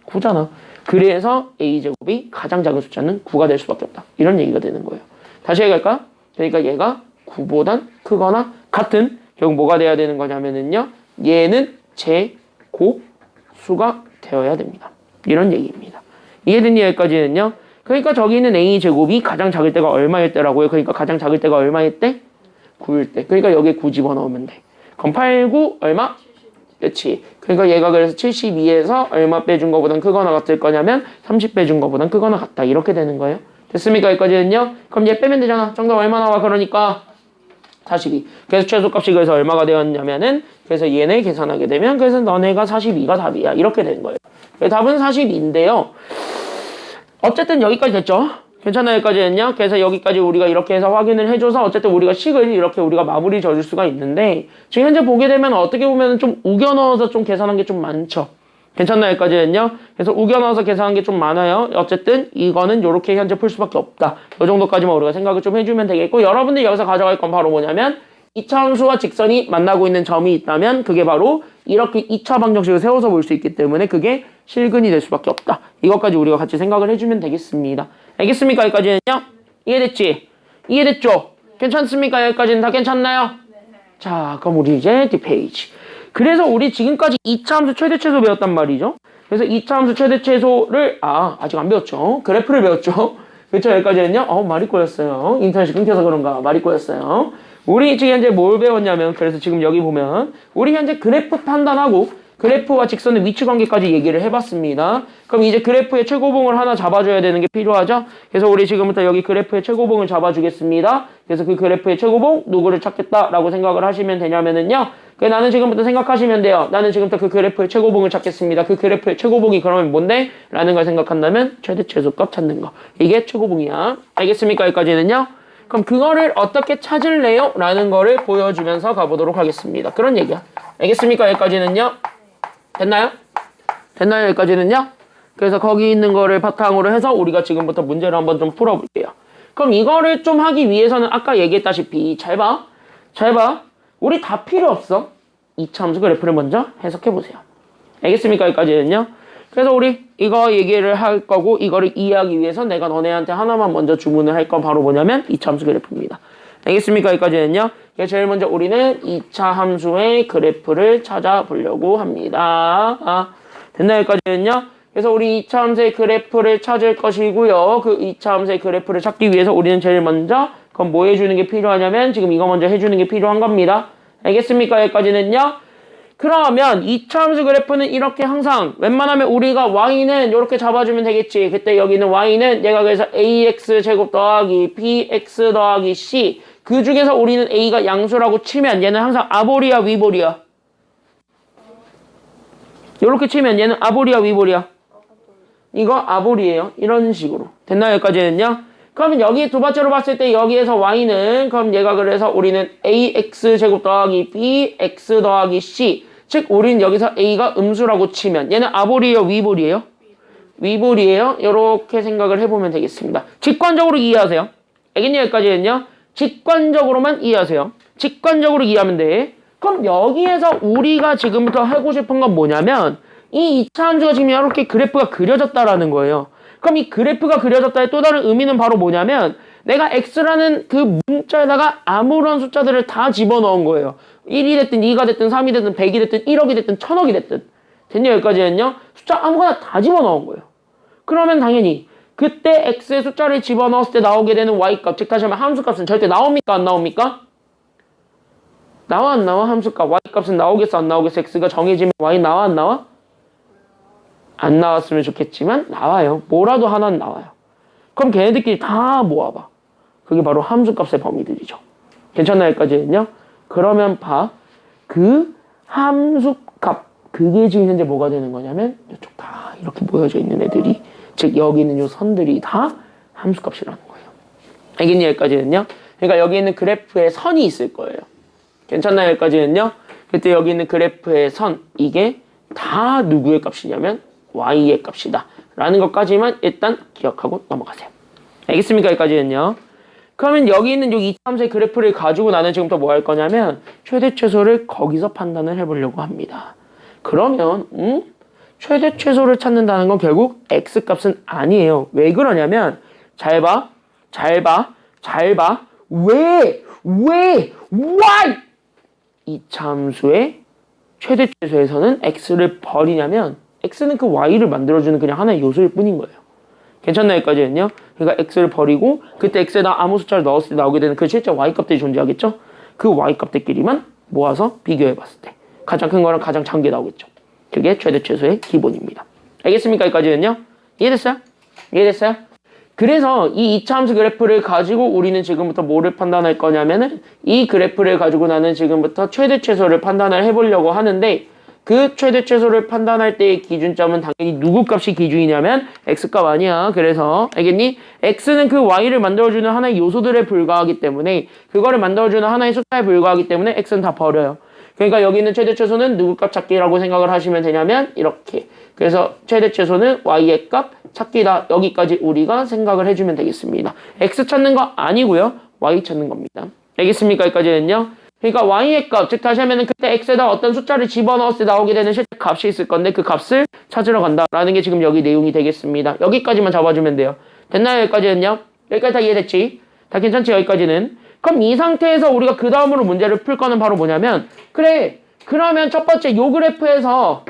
9잖아. 그래서 a제곱이 가장 작은 숫자는 9가 될 수밖에 없다. 이런 얘기가 되는 거예요. 다시 얘기할까? 그러니까 얘가 9보단 크거나 같은 결국 뭐가 돼야 되는 거냐면은요. 얘는 제곱수가 되어야 됩니다. 이런 얘기입니다. 이해됐니? 여기까지는요. 그러니까 저기는 a제곱이 가장 작을 때가 얼마일 때라고요? 그러니까 가장 작을 때가 얼마일 때? 9일 때. 그러니까 여기에 9 집어넣으면 돼. 그럼 8, 9 얼마? 그치. 그러니까 얘가 그래서 72에서 얼마 빼준 거보단 크거나 같을 거냐면 30 빼준 거보단 크거나 같다. 이렇게 되는 거예요. 됐습니까? 여기까지는요? 그럼 얘 빼면 되잖아. 정답 얼마 나와? 그러니까 42. 그래서 최소값이 그래서 얼마가 되었냐면은 그래서 얘네 계산하게 되면 그래서 너네가 42가 답이야. 이렇게 된 거예요. 답은 42인데요. 어쨌든 여기까지 됐죠? 괜찮아요? 여기까지 됐냐? 그래서 여기까지 우리가 이렇게 해서 확인을 해줘서 어쨌든 우리가 식을 이렇게 우리가 마무리 져줄 수가 있는데 지금 현재 보게 되면 어떻게 보면 좀 우겨 넣어서 좀 계산한 게 좀 많죠? 괜찮나요? 여기까지 됐냐? 그래서 우겨 넣어서 계산한 게 좀 많아요. 어쨌든 이거는 이렇게 현재 풀 수밖에 없다. 이 정도까지만 우리가 생각을 좀 해주면 되겠고 여러분들이 여기서 가져갈 건 바로 뭐냐면 2차 함수와 직선이 만나고 있는 점이 있다면 그게 바로 이렇게 2차 방정식을 세워서 볼 수 있기 때문에 그게 실근이 될 수밖에 없다. 이것까지 우리가 같이 생각을 해주면 되겠습니다. 알겠습니까? 여기까지는요? 이해됐지? 이해됐죠? 괜찮습니까? 여기까지는 다 괜찮나요? 자, 그럼 우리 이제 뒷페이지. 그래서 우리 지금까지 2차 함수 최대 최소 배웠단 말이죠. 그래서 2차 함수 최대 최소를 아직 안 배웠죠. 그래프를 배웠죠. 그렇죠? 여기까지는요. 말이 꼬였어요. 인터넷이 끊겨서 그런가 말이 꼬였어요. 우리 지금 현재 뭘 배웠냐면 그래서 지금 여기 보면 우리 현재 그래프 판단하고 그래프와 직선의 위치 관계까지 얘기를 해봤습니다. 그럼 이제 그래프의 최고봉을 하나 잡아줘야 되는 게 필요하죠. 그래서 우리 지금부터 여기 그래프의 최고봉을 잡아주겠습니다. 그래서 그 그래프의 최고봉 누구를 찾겠다라고 생각을 하시면 되냐면은요. 나는 지금부터 생각하시면 돼요. 나는 지금부터 그 그래프의 최고봉을 찾겠습니다. 그 그래프의 최고봉이 그러면 뭔데? 라는 걸 생각한다면 최대 최소값 찾는 거. 이게 최고봉이야. 알겠습니까? 여기까지는요. 그럼 그거를 어떻게 찾을래요? 라는 거를 보여주면서 가보도록 하겠습니다. 그런 얘기야. 알겠습니까? 여기까지는요. 됐나요? 됐나요? 여기까지는요? 그래서 거기 있는 거를 바탕으로 해서 우리가 지금부터 문제를 한번 좀 풀어볼게요. 그럼 이거를 좀 하기 위해서는 아까 얘기했다시피 잘 봐. 잘 봐. 우리 다 필요 없어. 2차 함수 그래프를 먼저 해석해보세요. 알겠습니까? 여기까지는요. 그래서 우리 이거 얘기를 할 거고 이거를 이해하기 위해서 내가 너네한테 하나만 먼저 주문을 할 건 바로 뭐냐면 2차 함수 그래프입니다. 알겠습니까? 여기까지는요. 제일 먼저 우리는 2차 함수의 그래프를 찾아보려고 합니다. 됐나요? 여기까지는요. 그래서 우리 2차 함수의 그래프를 찾을 것이고요. 그 2차 함수의 그래프를 찾기 위해서 우리는 제일 먼저 그럼 뭐 해주는 게 필요하냐면 지금 이거 먼저 해주는 게 필요한 겁니다. 알겠습니까? 여기까지는요. 그러면 2차 함수 그래프는 이렇게 항상 웬만하면 우리가 y는 이렇게 잡아주면 되겠지. 그때 여기는 y는 얘가 그래서 ax 제곱 더하기 bx 더하기 c 그 중에서 우리는 a가 양수라고 치면 얘는 항상 아볼이야 위볼이야? 이렇게 치면 얘는 아볼이야 위볼이야? 이거 아볼이에요. 이런 식으로. 됐나요? 여기까지는요? 그러면 여기 두 번째로 봤을 때 여기에서 y는 그럼 얘가 그래서 우리는 ax 제곱 더하기 bx 더하기 c 즉 우리는 여기서 a가 음수라고 치면 얘는 아볼이에요? 위볼이에요? 위볼이에요? 이렇게 생각을 해보면 되겠습니다. 직관적으로 이해하세요. 알겠냐? 여기까지는요? 직관적으로만 이해하세요. 직관적으로 이해하면 돼. 그럼 여기에서 우리가 지금부터 하고 싶은 건 뭐냐면 이 2차 함수가 지금 이렇게 그래프가 그려졌다라는 거예요. 그럼 이 그래프가 그려졌다의 또 다른 의미는 바로 뭐냐면 내가 x라는 그 문자에다가 아무런 숫자들을 다 집어넣은 거예요. 1이 됐든 2가 됐든 3이 됐든 100이 됐든 1억이 됐든 1000억이 됐든 됐냐? 여기까지는요. 숫자 아무거나 다 집어넣은 거예요. 그러면 당연히 그때 x의 숫자를 집어넣었을 때 나오게 되는 y값 즉 다시 말하면 함수값은 절대 나옵니까? 안 나옵니까? 나와 안 나와? 함수값 y값은 나오겠어? 안 나오겠어? x가 정해지면 y 나와 안 나와? 안 나왔으면 좋겠지만 나와요. 뭐라도 하나는 나와요. 그럼 걔네들끼리 다 모아봐. 그게 바로 함수값의 범위들이죠. 괜찮나요? 여기까지는요? 그러면 봐. 그 함수값 그게 지금 현재 뭐가 되는 거냐면 이쪽 다 이렇게 모여져 있는 애들이 즉 여기 있는 요 선들이 다 함수값이라는 거예요. 알겠니? 여기까지는요? 그러니까 여기 있는 그래프에 선이 있을 거예요. 괜찮나요? 여기까지는요? 그때 여기 있는 그래프의 선 이게 다 누구의 값이냐면 y의 값이다 라는 것까지만 일단 기억하고 넘어가세요. 알겠습니까? 여기까지는요. 그러면 여기 있는 요 2차 함수의 그래프를 가지고 나는 지금부터 뭐 할 거냐면 최대 최소를 거기서 판단을 해보려고 합니다. 그러면 최대 최소를 찾는다는 건 결국 x값은 아니에요. 왜 그러냐면 잘 봐. 왜 y 2차 함수의 최대 최소에서는 x를 버리냐면 x는 그 y를 만들어주는 그냥 하나의 요소일 뿐인 거예요. 괜찮나요? 여기까지는요? 그러니까 x를 버리고 그때 x에다 아무 숫자를 넣었을 때 나오게 되는 그 실제 y값들이 존재하겠죠? 그 y값들끼리만 모아서 비교해봤을 때 가장 큰 거랑 가장 작은 게 나오겠죠. 그게 최대 최소의 기본입니다. 알겠습니까? 여기까지는요? 이해됐어요? 이해됐어요? 그래서 이 이차함수 그래프를 가지고 우리는 지금부터 뭐를 판단할 거냐면은 이 그래프를 가지고 나는 지금부터 최대 최소를 판단을 해보려고 하는데 그 최대 최소를 판단할 때의 기준점은 당연히 누구 값이 기준이냐면 x값 아니야. 그래서 알겠니? x는 그 y를 만들어주는 하나의 요소들에 불과하기 때문에 그거를 만들어주는 하나의 숫자에 불과하기 때문에 x는 다 버려요. 그러니까 여기 있는 최대 최소는 누구 값 찾기라고 생각을 하시면 되냐면 이렇게. 그래서 최대 최소는 y의 값 찾기다. 여기까지 우리가 생각을 해주면 되겠습니다. x 찾는 거 아니고요. y 찾는 겁니다. 알겠습니까? 여기까지는요. 그러니까 y의 값, 즉 다시 하면은 그때 x에다 어떤 숫자를 집어넣었을 때 나오게 되는 실제 값이 있을 건데 그 값을 찾으러 간다라는 게 지금 여기 내용이 되겠습니다. 여기까지만 잡아주면 돼요. 됐나요? 여기까지는요? 여기까지 다 이해됐지? 다 괜찮지? 여기까지는. 그럼 이 상태에서 우리가 그 다음으로 문제를 풀 거는 바로 뭐냐면 그래, 그러면 첫 번째 요 그래프에서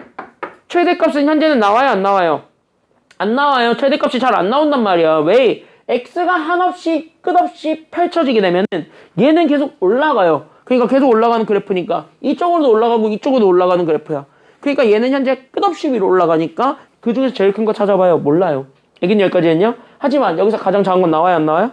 최대값은 현재는 나와요? 안 나와요? 안 나와요. 최대값이 잘 안 나온단 말이야. 왜? x가 한없이 끝없이 펼쳐지게 되면은 얘는 계속 올라가요. 그러니까 계속 올라가는 그래프니까 이쪽으로도 올라가고 이쪽으로도 올라가는 그래프야. 그러니까 얘는 현재 끝없이 위로 올라가니까 그 중에서 제일 큰 거 찾아봐요. 몰라요. 얘긴 여기까지는요. 하지만 여기서 가장 작은 건 나와요? 안 나와요?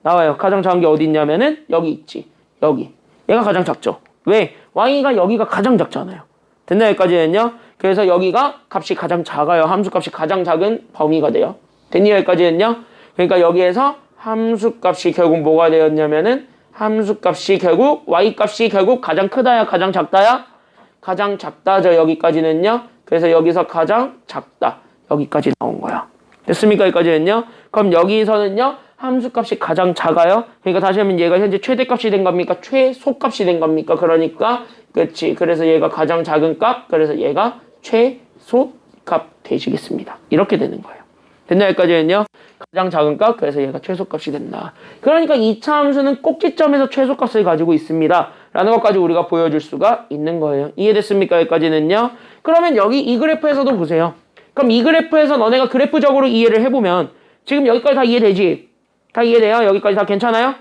나와요. 가장 작은 게 어디 있냐면은 여기 있지. 여기. 얘가 가장 작죠. 왜? y가 여기가 가장 작잖아요. 됐나? 여기까지는요. 그래서 여기가 값이 가장 작아요. 함수 값이 가장 작은 범위가 돼요. 됐니? 여기까지는요. 그러니까 여기에서 함수 값이 결국 뭐가 되었냐면은 함수 값이 결국 y 값이 결국 가장 크다야 가장 작다야? 가장 작다죠. 여기까지는요. 그래서 여기서 가장 작다. 여기까지 나온 거야. 됐습니까? 여기까지는요. 그럼 여기서는요. 함수 값이 가장 작아요. 그러니까 다시 하면 얘가 현재 최대값이 된 겁니까? 최소값이 된 겁니까? 그러니까 그렇지. 그래서 얘가 가장 작은 값. 그래서 얘가 최소값 되시겠습니다. 이렇게 되는 거예요. 됐나? 여기까지는요. 가장 작은 값. 그래서 얘가 최소값이 된다. 그러니까 2차 함수는 꼭지점에서 최소값을 가지고 있습니다. 라는 것까지 우리가 보여줄 수가 있는 거예요. 이해됐습니까? 여기까지는요. 그러면 여기 이 그래프에서도 보세요. 그럼 이 그래프에서 너네가 그래프적으로 이해를 해보면 지금 여기까지 다 이해되지? 다 이해돼요? 여기까지 다 괜찮아요?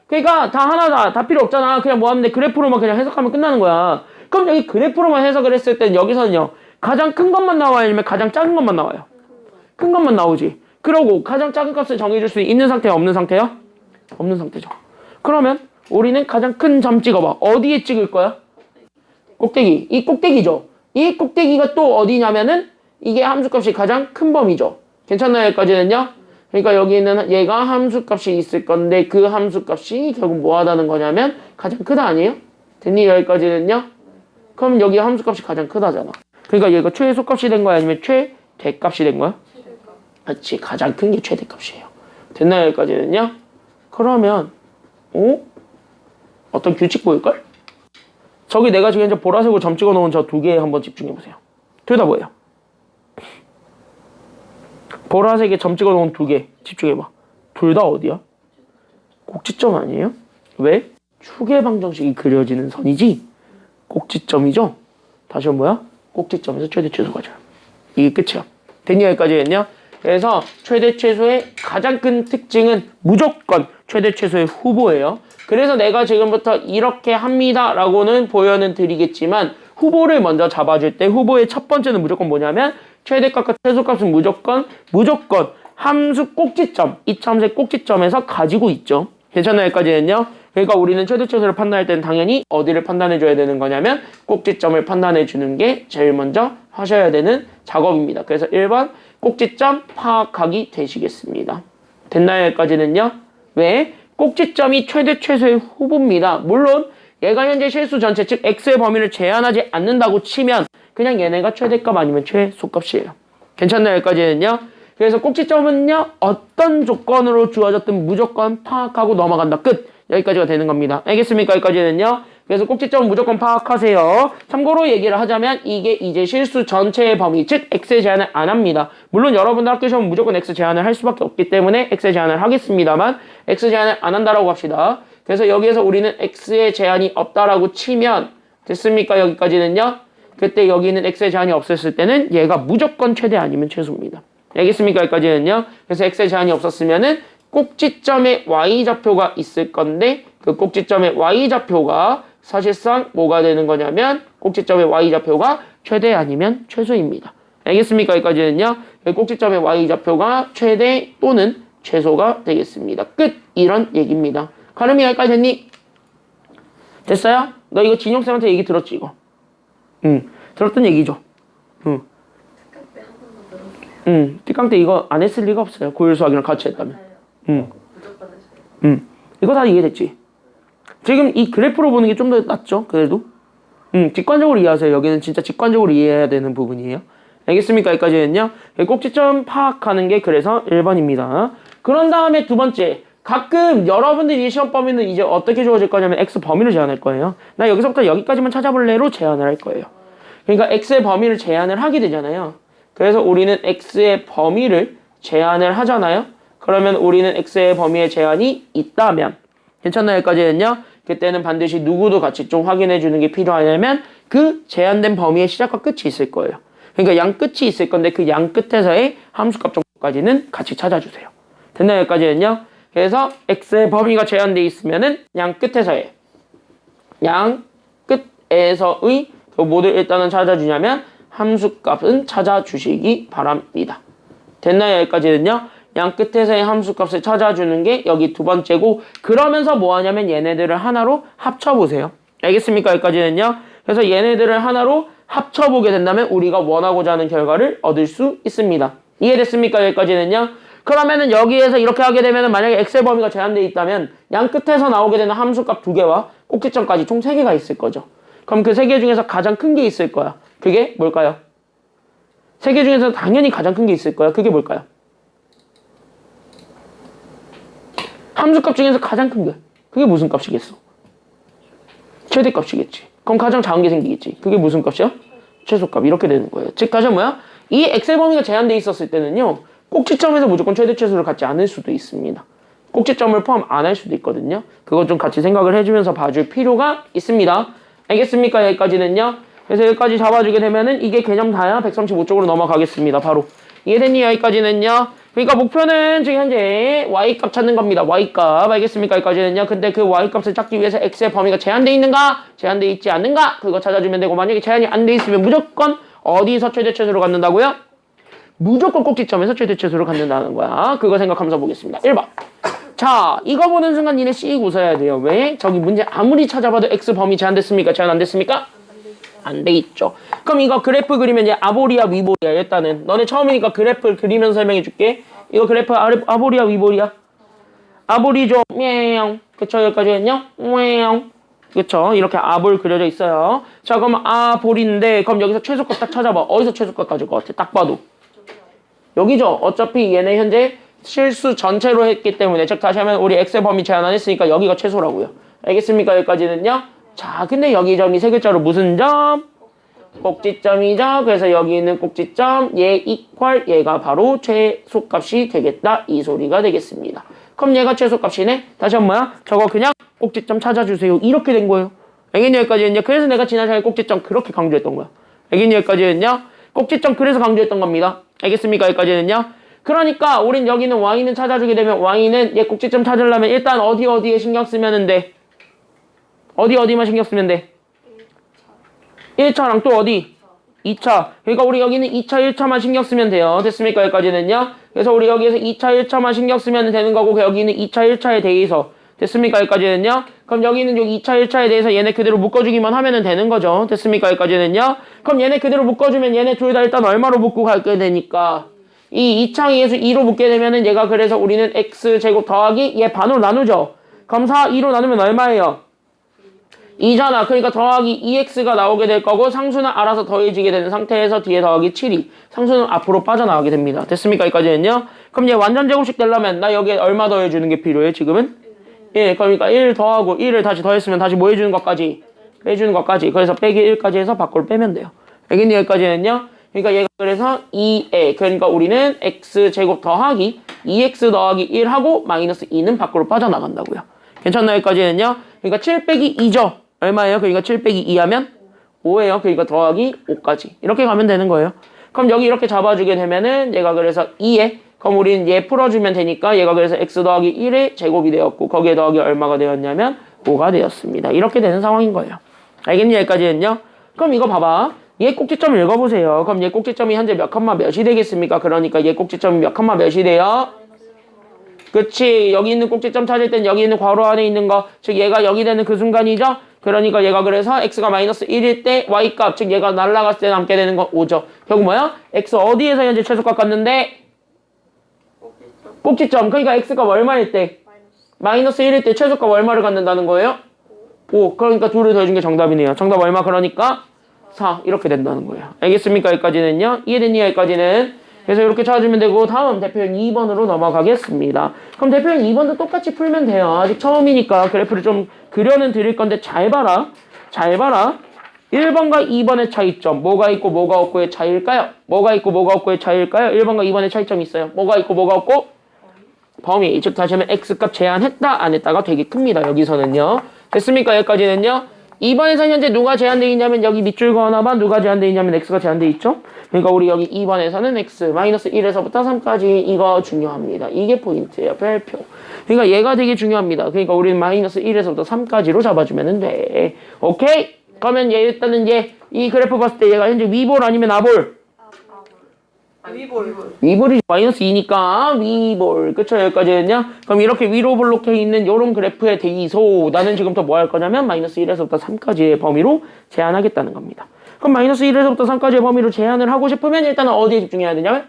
그러니까 다 하나 다 필요 없잖아. 그냥 뭐 하는데 그래프로만 그냥 해석하면 끝나는 거야. 그럼 여기 그래프로만 해석을 했을 땐 여기서는요. 가장 큰 것만 나와요? 아니면 가장 작은 것만 나와요? 큰 것만 나오지. 그러고 가장 작은 값을 정해줄 수 있는 상태야? 없는 상태야? 없는 상태죠. 그러면 우리는 가장 큰 점 찍어봐. 어디에 찍을 거야? 꼭대기. 이 꼭대기죠. 이 꼭대기가 또 어디냐면은 이게 함수값이 가장 큰 범위죠. 괜찮나요? 여기까지는요? 그러니까 여기는 얘가 함수값이 있을 건데 그 함수값이 결국 뭐 하다는 거냐면 가장 크다 아니에요? 됐니? 여기까지는요? 그럼 여기 함수값이 가장 크다잖아. 그러니까 얘가 최소값이 된 거야? 아니면 최대값이 된 거야? 그렇지. 가장 큰 게 최대값이에요. 됐나요? 여기까지는요? 그러면 어떤 규칙 보일걸? 저기 내가 지금 이제 보라색으로 점 찍어 놓은 저 두 개에 한번 집중해 보세요. 둘 다 뭐예요? 보라색에 점 찍어 놓은 두 개 집중해봐. 둘 다 어디야? 꼭지점 아니에요? 왜? 축의 방정식이 그려지는 선이지 꼭지점이죠? 다시 한번 뭐야? 꼭지점에서 최대 최소가 져요. 이게 끝이야. 됐냐? 여기까지 했냐? 그래서 최대 최소의 가장 큰 특징은 무조건 최대 최소의 후보예요. 그래서 내가 지금부터 이렇게 합니다 라고는 보여는 드리겠지만 후보를 먼저 잡아줄 때 후보의 첫 번째는 무조건 뭐냐면 최대값과 최소값은 무조건 함수 꼭지점, 이차 함수의 꼭지점에서 가지고 있죠. 괜찮나요? 여기까지는요. 그러니까 우리는 최대 최소를 판단할 때는 당연히 어디를 판단해 줘야 되는 거냐면 꼭지점을 판단해 주는 게 제일 먼저 하셔야 되는 작업입니다. 그래서 1번 꼭지점 파악하기 되시겠습니다. 됐나요? 여기까지는요. 왜? 꼭지점이 최대 최소의 후보입니다. 물론 얘가 현재 실수 전체 즉 x의 범위를 제한하지 않는다고 치면 그냥 얘네가 최대값 아니면 최소값이에요. 괜찮나요? 여기까지는요. 그래서 꼭지점은요. 어떤 조건으로 주어졌든 무조건 파악하고 넘어간다. 끝. 여기까지가 되는 겁니다. 알겠습니까? 여기까지는요. 그래서 꼭지점은 무조건 파악하세요. 참고로 얘기를 하자면 이게 이제 실수 전체의 범위, 즉 x의 제한을 안 합니다. 물론 여러분들 학교 시험은 무조건 x 제한을 할 수밖에 없기 때문에 x 제한을 하겠습니다만 x 제한을 안 한다라고 합시다. 그래서 여기에서 우리는 x의 제한이 없다라고 치면 됐습니까? 여기까지는요. 그때 여기는 x의 제한이 없었을 때는 얘가 무조건 최대 아니면 최소입니다. 알겠습니까? 여기까지는요. 그래서 x의 제한이 없었으면은 꼭지점에 y좌표가 있을 건데 그 꼭지점의 y좌표가 사실상 뭐가 되는 거냐면 꼭지점의 y좌표가 최대 아니면 최소입니다. 알겠습니까? 여기까지는요. 꼭지점의 y좌표가 최대 또는 최소가 되겠습니다. 끝. 이런 얘기입니다. 가름이 여기까지 됐니? 됐어요? 너 이거 진용쌤한테 얘기 들었지 이거? 응. 들었던 얘기죠. 응. 특강때 한 번도 들었어요. 특강 때 이거 안 했을 리가 없어요. 고율 수학이랑 같이 했다면. 응. 무조건 하셔요. 이거 다 이해됐지? 지금 이 그래프로 보는 게 좀 더 낫죠? 그래도? 직관적으로 이해하세요. 여기는 진짜 직관적으로 이해해야 되는 부분이에요. 알겠습니까? 여기까지는요. 꼭지점 파악하는 게 그래서 1번입니다. 그런 다음에 두 번째. 가끔 여러분들이 시험 범위는 이제 어떻게 주어질 거냐면 x 범위를 제한할 거예요. 나 여기서부터 여기까지만 찾아볼래로 제한을 할 거예요. 그러니까 x의 범위를 제한을 하게 되잖아요. 그래서 우리는 x의 범위를 제한을 하잖아요. 그러면 우리는 x의 범위에 제한이 있다면 괜찮나요? 여기까지는요. 그때는 반드시 누구도 같이 좀 확인해 주는 게 필요하냐면 그 제한된 범위의 시작과 끝이 있을 거예요. 그러니까 양 끝이 있을 건데 그 양 끝에서의 함수값 정도까지는 같이 찾아주세요. 됐나요? 여기까지는요. 그래서 x의 범위가 제한되어 있으면은 양 끝에서의 그 뭐를 일단은 찾아주냐면 함수값은 찾아주시기 바랍니다. 됐나요? 여기까지는요. 양 끝에서의 함수값을 찾아주는 게 여기 두 번째고 그러면서 뭐 하냐면 얘네들을 하나로 합쳐보세요. 알겠습니까? 여기까지는요. 그래서 얘네들을 하나로 합쳐보게 된다면 우리가 원하고자 하는 결과를 얻을 수 있습니다. 이해됐습니까? 여기까지는요. 그러면은 여기에서 이렇게 하게 되면은 만약에 엑셀 범위가 제한되어 있다면 양 끝에서 나오게 되는 함수값 2개와 꼭지점까지 총 3개가 있을 거죠. 그럼 그 3개 중에서 가장 큰 게 있을 거야. 그게 뭘까요? 3개 중에서 당연히 가장 큰 게 있을 거야. 그게 뭘까요? 함수값 중에서 가장 큰 게. 그게 무슨 값이겠어? 최대값이겠지. 그럼 가장 작은 게 생기겠지. 그게 무슨 값이야? 최소값. 이렇게 되는 거예요. 즉 다시 뭐야? 이 엑셀 범위가 제한되어 있었을 때는요. 꼭지점에서 무조건 최대 최소를 갖지 않을 수도 있습니다. 꼭지점을 포함 안 할 수도 있거든요. 그거 좀 같이 생각을 해주면서 봐줄 필요가 있습니다. 알겠습니까? 여기까지는요. 그래서 여기까지 잡아주게 되면은 이게 개념 다야. 135쪽으로 넘어가겠습니다. 바로. 이해됐니? 여기까지는요. 그러니까 목표는 지금 현재 y값 찾는 겁니다. y값. 알겠습니까? 여기까지는요. 근데 그 y값을 찾기 위해서 x의 범위가 제한되어 있는가? 제한되어 있지 않는가? 그거 찾아주면 되고 만약에 제한이 안 돼 있으면 무조건 어디서 최대 최소로 갖는다고요? 무조건 꼭지점에서 최대 최소를 갖는다는 거야. 그거 생각하면서 보겠습니다. 1번. 자, 이거 보는 순간 니네 씩 웃어야 돼요. 왜? 저기 문제 아무리 찾아봐도 x 범위 제한됐습니까? 제한 안 됐습니까? 안 돼 있죠. 그럼 이거 그래프 그리면 이제 아보리아 위보리아. 일단은 너네 처음이니까 그래프를 그리면서 설명해 줄게. 이거 그래프 아보리아 위보리아. 아보리죠. 喵. 그쵸? 여기까지는요. 喵. 그쵸? 이렇게 아볼 그려져 있어요. 자, 그럼 아볼인데 그럼 여기서 최소값 딱 찾아봐. 어디서 최소값 가질 것 같아? 딱 봐도. 여기죠. 어차피 얘네 현재 실수 전체로 했기 때문에 즉 다시 하면 우리 x의 범위 제한 안 했으니까 여기가 최소라고요. 알겠습니까? 여기까지는요. 자, 근데 여기 점이 세 글자로 무슨 점? 꼭지점이죠. 그래서 여기 있는 꼭지점 얘 이퀄 얘가 바로 최소값이 되겠다. 이 소리가 되겠습니다. 그럼 얘가 최소값이네. 다시 한번 뭐야? 저거 그냥 꼭지점 찾아주세요. 이렇게 된 거예요. 알겠니? 여기까지는요. 그래서 내가 지난 시간에 꼭지점 그렇게 강조했던 거야. 알겠니? 여기까지는요. 꼭지점 그래서 강조했던 겁니다. 알겠습니까? 여기까지는요. 그러니까 우린 여기는 y는 찾아주게 되면 y는 얘 꼭지점 찾으려면 일단 어디에 신경 쓰면 돼? 어디만 신경 쓰면 돼? 1차랑 또 어디? 2차. 그러니까 우리 여기는 2차, 1차만 신경 쓰면 돼요. 됐습니까? 여기까지는요. 그래서 우리 여기에서 2차, 1차만 신경 쓰면 되는 거고 여기는 2차, 1차에 대해서 됐습니까? 여기까지는요. 그럼 여기는 여기 2차, 1차에 대해서 얘네 그대로 묶어주기만 하면 되는 거죠. 됐습니까? 여기까지는요. 그럼 얘네 그대로 묶어주면 얘네 둘 다 일단 얼마로 묶고 가게 되니까 이 2차 2에서 2로 묶게 되면은 얘가 그래서 우리는 x제곱 더하기 얘 반으로 나누죠. 그럼 4, 2로 나누면 얼마예요? 2잖아. 그러니까 더하기 2x가 나오게 될 거고 상수는 알아서 더해지게 되는 상태에서 뒤에 더하기 7이 상수는 앞으로 빠져나가게 됩니다. 됐습니까? 여기까지는요. 그럼 얘 완전 제곱식 되려면 나 여기에 얼마 더해주는 게 필요해 지금은? 1. 그러니까 1 더하고 1을 다시 더했으면 다시 뭐 해주는 것까지? 빼주는 것까지. 그래서 빼기 1까지 해서 밖으로 빼면 돼요. 알겠니? 여기까지는요. 그러니까 얘가 그래서 2에 그러니까 우리는 x제곱 더하기 2x 더하기 1 하고 마이너스 2는 밖으로 빠져나간다고요. 괜찮나요? 여기까지는요. 그러니까 7 빼기 2죠. 얼마예요? 그러니까 7 빼기 2 하면 5예요. 그러니까 더하기 5까지. 이렇게 가면 되는 거예요. 그럼 여기 이렇게 잡아주게 되면은 얘가 그래서 2에 그럼 우리는 얘 풀어주면 되니까 얘가 그래서 x 더하기 1의 제곱이 되었고 거기에 더하기 얼마가 되었냐면 5가 되었습니다. 이렇게 되는 상황인 거예요. 알겠니? 여기까지는요. 그럼 이거 봐봐. 얘 꼭지점 읽어보세요. 그럼 얘 꼭지점이 현재 몇 컴마 몇이 되겠습니까? 그러니까 얘 꼭지점이 몇 컴마 몇이 돼요? 그치. 여기 있는 꼭지점 찾을 땐 여기 있는 괄호 안에 있는 거, 즉 얘가 여기 되는 그 순간이죠. 그러니까 얘가 그래서 x가 마이너스 1일 때 y값, 즉 얘가 날아갔을 때 남게 되는 건 5죠. 결국 뭐야? x 어디에서 현재 최소값 갖는데? 꼭지점. 그러니까 x가 얼마일 때? 마이너스 1일 때 최소값 얼마를 갖는다는 거예요? 5. 그러니까 2를 더해준 게 정답이네요. 정답 얼마? 그러니까 4. 이렇게 된다는 거예요. 알겠습니까? 여기까지는요. 이해됐니? 여기까지는. 그래서 이렇게 찾아주면 되고 다음 대표형 2번으로 넘어가겠습니다. 그럼 대표형 2번도 똑같이 풀면 돼요. 아직 처음이니까 그래프를 좀 그려는 드릴 건데 잘 봐라. 잘 봐라. 1번과 2번의 차이점. 뭐가 있고 뭐가 없고의 차이일까요? 뭐가 있고 뭐가 없고의 차이일까요? 1번과 2번의 차이점이 있어요. 뭐가 있고 뭐가 없고? 범위. 즉 다시 하면 x값 제한했다 안 했다가 되게 큽니다. 여기서는요. 됐습니까? 여기까지는요. 2번에서 현재 누가 제한되어 있냐면 여기 밑줄 그어놔봐. 누가 제한되어 있냐면 x가 제한되어 있죠. 그러니까 우리 여기 2번에서는 x 마이너스 1에서부터 3까지 이거 중요합니다. 이게 포인트예요. 별표. 그러니까 얘가 되게 중요합니다. 그러니까 우리는 마이너스 1에서부터 3까지로 잡아주면 돼. 오케이? 그러면 얘 일단은 이 그래프 봤을 때 얘가 현재 위볼 아니면 아볼? 위볼. 위볼이 마이너스 2니까 위볼. 그쵸? 여기까지는요. 그럼 이렇게 위로 블록해 있는 요런 그래프에 대해서 나는 지금부터 뭐 할 거냐면 마이너스 1에서부터 3까지의 범위로 제한하겠다는 겁니다. 그럼 마이너스 1에서부터 3까지의 범위로 제한을 하고 싶으면 일단은 어디에 집중해야 되냐면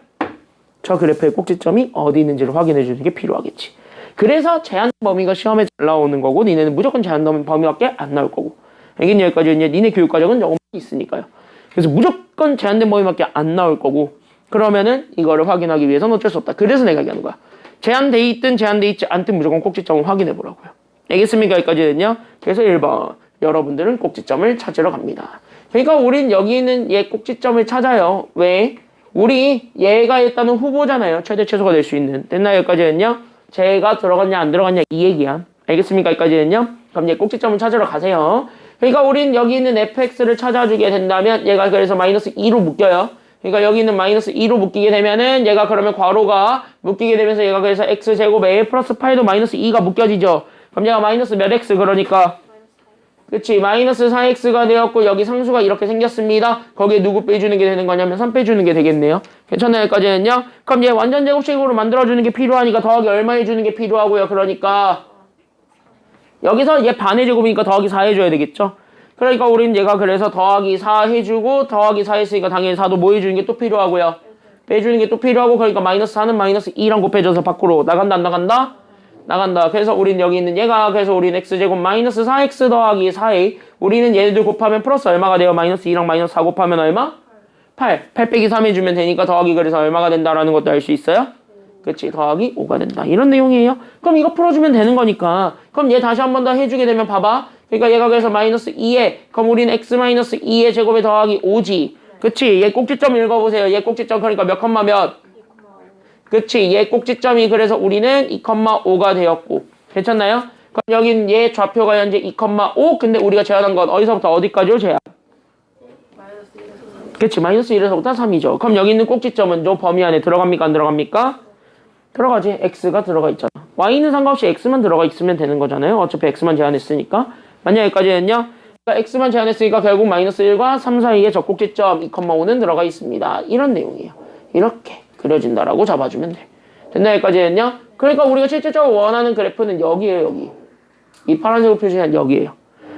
저 그래프의 꼭지점이 어디 있는지를 확인해 주는 게 필요하겠지. 그래서 제한 범위가 시험에 잘 나오는 거고 니네는 무조건 제한 범위밖에 안 나올 거고. 알겠니? 여기까지는 니네 교육과정은 조금 있으니까요. 그래서 무조건 제한된 범위밖에 안 나올 거고 그러면은 이거를 확인하기 위해서는 어쩔 수 없다. 그래서 내가 얘기하는 거야. 제한돼 있든 제한돼 있지 않든 무조건 꼭지점을 확인해 보라고요. 알겠습니까? 여기까지는요. 그래서 1번 여러분들은 꼭지점을 찾으러 갑니다. 그러니까 우린 여기 있는 얘 꼭지점을 찾아요. 왜? 우리 얘가 일단은 후보잖아요. 최대 최소가 될 수 있는. 됐나요? 여기까지는요. 제가 들어갔냐 안 들어갔냐 이 얘기야. 알겠습니까? 여기까지는요. 그럼 얘 꼭지점을 찾으러 가세요. 그러니까 우린 여기 있는 fx를 찾아주게 된다면 얘가 그래서 마이너스 2로 묶여요. 그러니까 여기 있는 마이너스 2로 묶이게 되면은 얘가 그러면 괄호가 묶이게 되면서 얘가 그래서 x제곱에 플러스 8도 마이너스 2가 묶여지죠. 그럼 얘가 마이너스 몇 x 그러니까 그치 마이너스 4x가 되었고 여기 상수가 이렇게 생겼습니다. 거기에 누구 빼주는 게 되는 거냐면 3 빼주는 게 되겠네요. 괜찮아요? 여기까지는요. 그럼 얘 완전 제곱식으로 만들어주는 게 필요하니까 더하기 얼마 해주는 게 필요하고요. 그러니까 여기서 얘 반의 제곱이니까 더하기 4 해줘야 되겠죠. 그러니까 우린 얘가 그래서 더하기 4 해주고 더하기 4 했으니까 당연히 4도 뭐 해주는 게 또 필요하고요. 빼주는 게 또 필요하고 그러니까 마이너스 4는 마이너스 2랑 곱해져서 밖으로 나간다 안 나간다? 나간다. 그래서 우린 여기 있는 얘가 그래서 우린 x제곱 마이너스 4x 더하기 4에 우리는 얘네들 곱하면 플러스 얼마가 돼요? 마이너스 2랑 마이너스 4 곱하면 얼마? 8. 8 빼기 3 해주면 되니까 더하기 그래서 얼마가 된다라는 것도 알 수 있어요? 그치 더하기 5가 된다. 이런 내용이에요. 그럼 이거 풀어주면 되는 거니까 그럼 얘 다시 한 번 더 해주게 되면 봐봐. 그러니까 얘가 그래서 마이너스 2에 그럼 우리는 x 마이너스 2의 제곱에 더하기 5지. 그치 얘 꼭지점 읽어보세요. 얘 꼭지점 그러니까 몇 컴마 몇? 그치 얘 꼭지점이 그래서 우리는 2,5가 되었고 괜찮나요? 그럼 여긴 얘 좌표가 현재 2,5 근데 우리가 제한한 건 어디서부터 어디까지요 제한? 마이너스 1에서 3. 그치 마이너스 1에서부터 3이죠. 그럼 여기 있는 꼭지점은 저 범위 안에 들어갑니까 안 들어갑니까? 들어가지. x가 들어가 있잖아. y는 상관없이 x만 들어가 있으면 되는 거잖아요. 어차피 x만 제한했으니까. 만약 여기까지는요. 그러니까 x만 제한했으니까 결국 마이너스 1과 3 사이에 적꼭지점 2,5는 들어가 있습니다. 이런 내용이에요. 이렇게 그려진다라고 잡아주면 돼. 됐나 여기까지는요. 그러니까 우리가 실질적으로 원하는 그래프는 여기에요. 여기. 이 파란색으로 표시한 여기에요.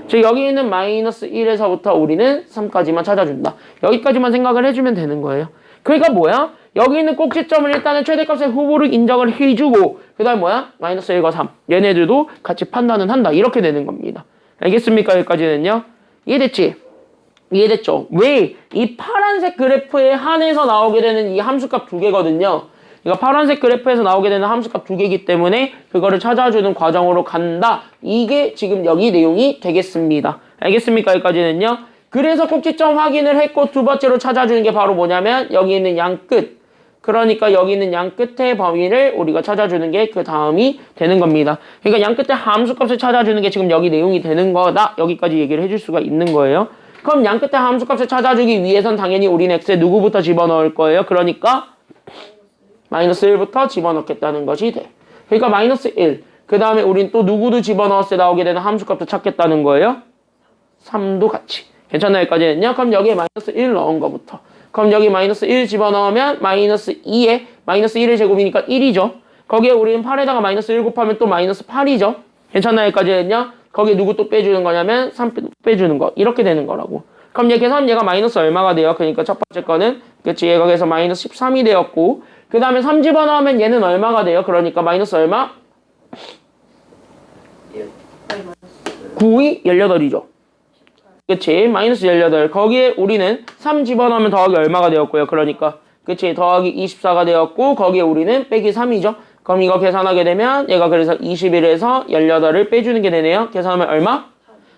즉 여기 있는 마이너스 1에서부터 우리는 3까지만 찾아준다. 여기까지만 생각을 해주면 되는 거예요. 그러니까 뭐야? 여기 있는 꼭지점을 일단은 최대값의 후보를 인정을 해주고 그 다음 뭐야? 마이너스 1과 3 얘네들도 같이 판단은 한다. 이렇게 되는 겁니다. 알겠습니까? 여기까지는요. 이해됐지? 이해됐죠? 왜? 이 파란색 그래프에 한해서 나오게 되는 이 함수값 두 개거든요. 그러니까 파란색 그래프에서 나오게 되는 함수값 두 개이기 때문에 그거를 찾아주는 과정으로 간다. 이게 지금 여기 내용이 되겠습니다. 알겠습니까? 여기까지는요. 그래서 꼭지점 확인을 했고 두 번째로 찾아주는 게 바로 뭐냐면 여기 있는 양 끝. 그러니까 여기 있는 양 끝의 범위를 우리가 찾아주는 게 그 다음이 되는 겁니다. 그러니까 양 끝의 함수값을 찾아주는 게 지금 여기 내용이 되는 거다. 여기까지 얘기를 해줄 수가 있는 거예요. 그럼 양 끝의 함수값을 찾아주기 위해선 당연히 우리는 x에 누구부터 집어넣을 거예요? 그러니까 마이너스 1부터 집어넣겠다는 것이 돼. 그러니까 마이너스 1. 그 다음에 우린 또 누구도 집어넣었을 때 나오게 되는 함수값도 찾겠다는 거예요. 3도 같이. 괜찮나요? 여기까지는요. 그럼 여기에 마이너스 1 넣은 거부터. 그럼 여기 마이너스 1 집어넣으면 마이너스 2에 마이너스 1의 제곱이니까 1이죠. 거기에 우리는 8에다가 마이너스 1 곱하면 또 마이너스 8이죠. 괜찮나요? 여기까지는요? 거기에 누구 또 빼주는 거냐면 3 빼주는 거. 이렇게 되는 거라고. 그럼 얘 계산 얘가 마이너스 얼마가 돼요? 그러니까 첫 번째 거는 그치 얘가 그래서 마이너스 13이 되었고 그 다음에 3 집어넣으면 얘는 얼마가 돼요? 그러니까 마이너스 얼마? 9이 18이죠. 그치 마이너스 18 거기에 우리는 3 집어넣으면 더하기 얼마가 되었고요. 그러니까 그치 더하기 24가 되었고 거기에 우리는 빼기 3이죠. 그럼 이거 계산하게 되면 얘가 그래서 21에서 18을 빼주는 게 되네요. 계산하면 얼마?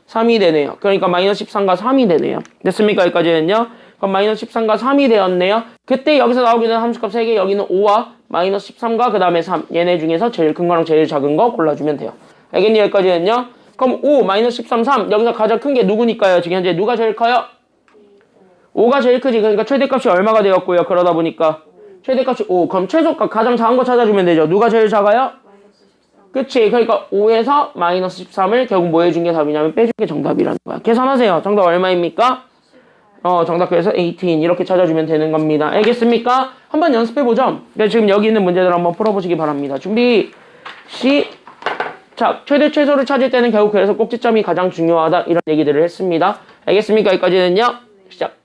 3이 되네요. 그러니까 마이너스 13과 3이 되네요. 됐습니까? 여기까지는요. 그럼 마이너스 13과 3이 되었네요. 그때 여기서 나오기는 함수값 3개 여기는 5와 마이너스 13과 그 다음에 3 얘네 중에서 제일 큰 거랑 제일 작은 거 골라주면 돼요. 알겠니? 여기까지는요. 그럼 5 마이너스 13 3 여기서 가장 큰 게 누구니까요? 지금 현재 누가 제일 커요? 5가 제일 크지. 그러니까 최대값이 얼마가 되었고요. 그러다 보니까 최대값이 5. 그럼 최소값 가장 작은 거 찾아주면 되죠. 누가 제일 작아요? 그치. 그러니까 5에서 마이너스 13을 결국 뭐 해준 게 답이냐면 빼준 게 정답이라는 거야. 계산하세요. 정답 얼마입니까? 정답 그래서 18 이렇게 찾아주면 되는 겁니다. 알겠습니까? 한번 연습해보죠. 지금 여기 있는 문제들 한번 풀어보시기 바랍니다. 준비 시작. 최대 최소를 찾을 때는 결국 그래서 꼭지점이 가장 중요하다 이런 얘기들을 했습니다. 알겠습니까? 여기까지는요. 시작.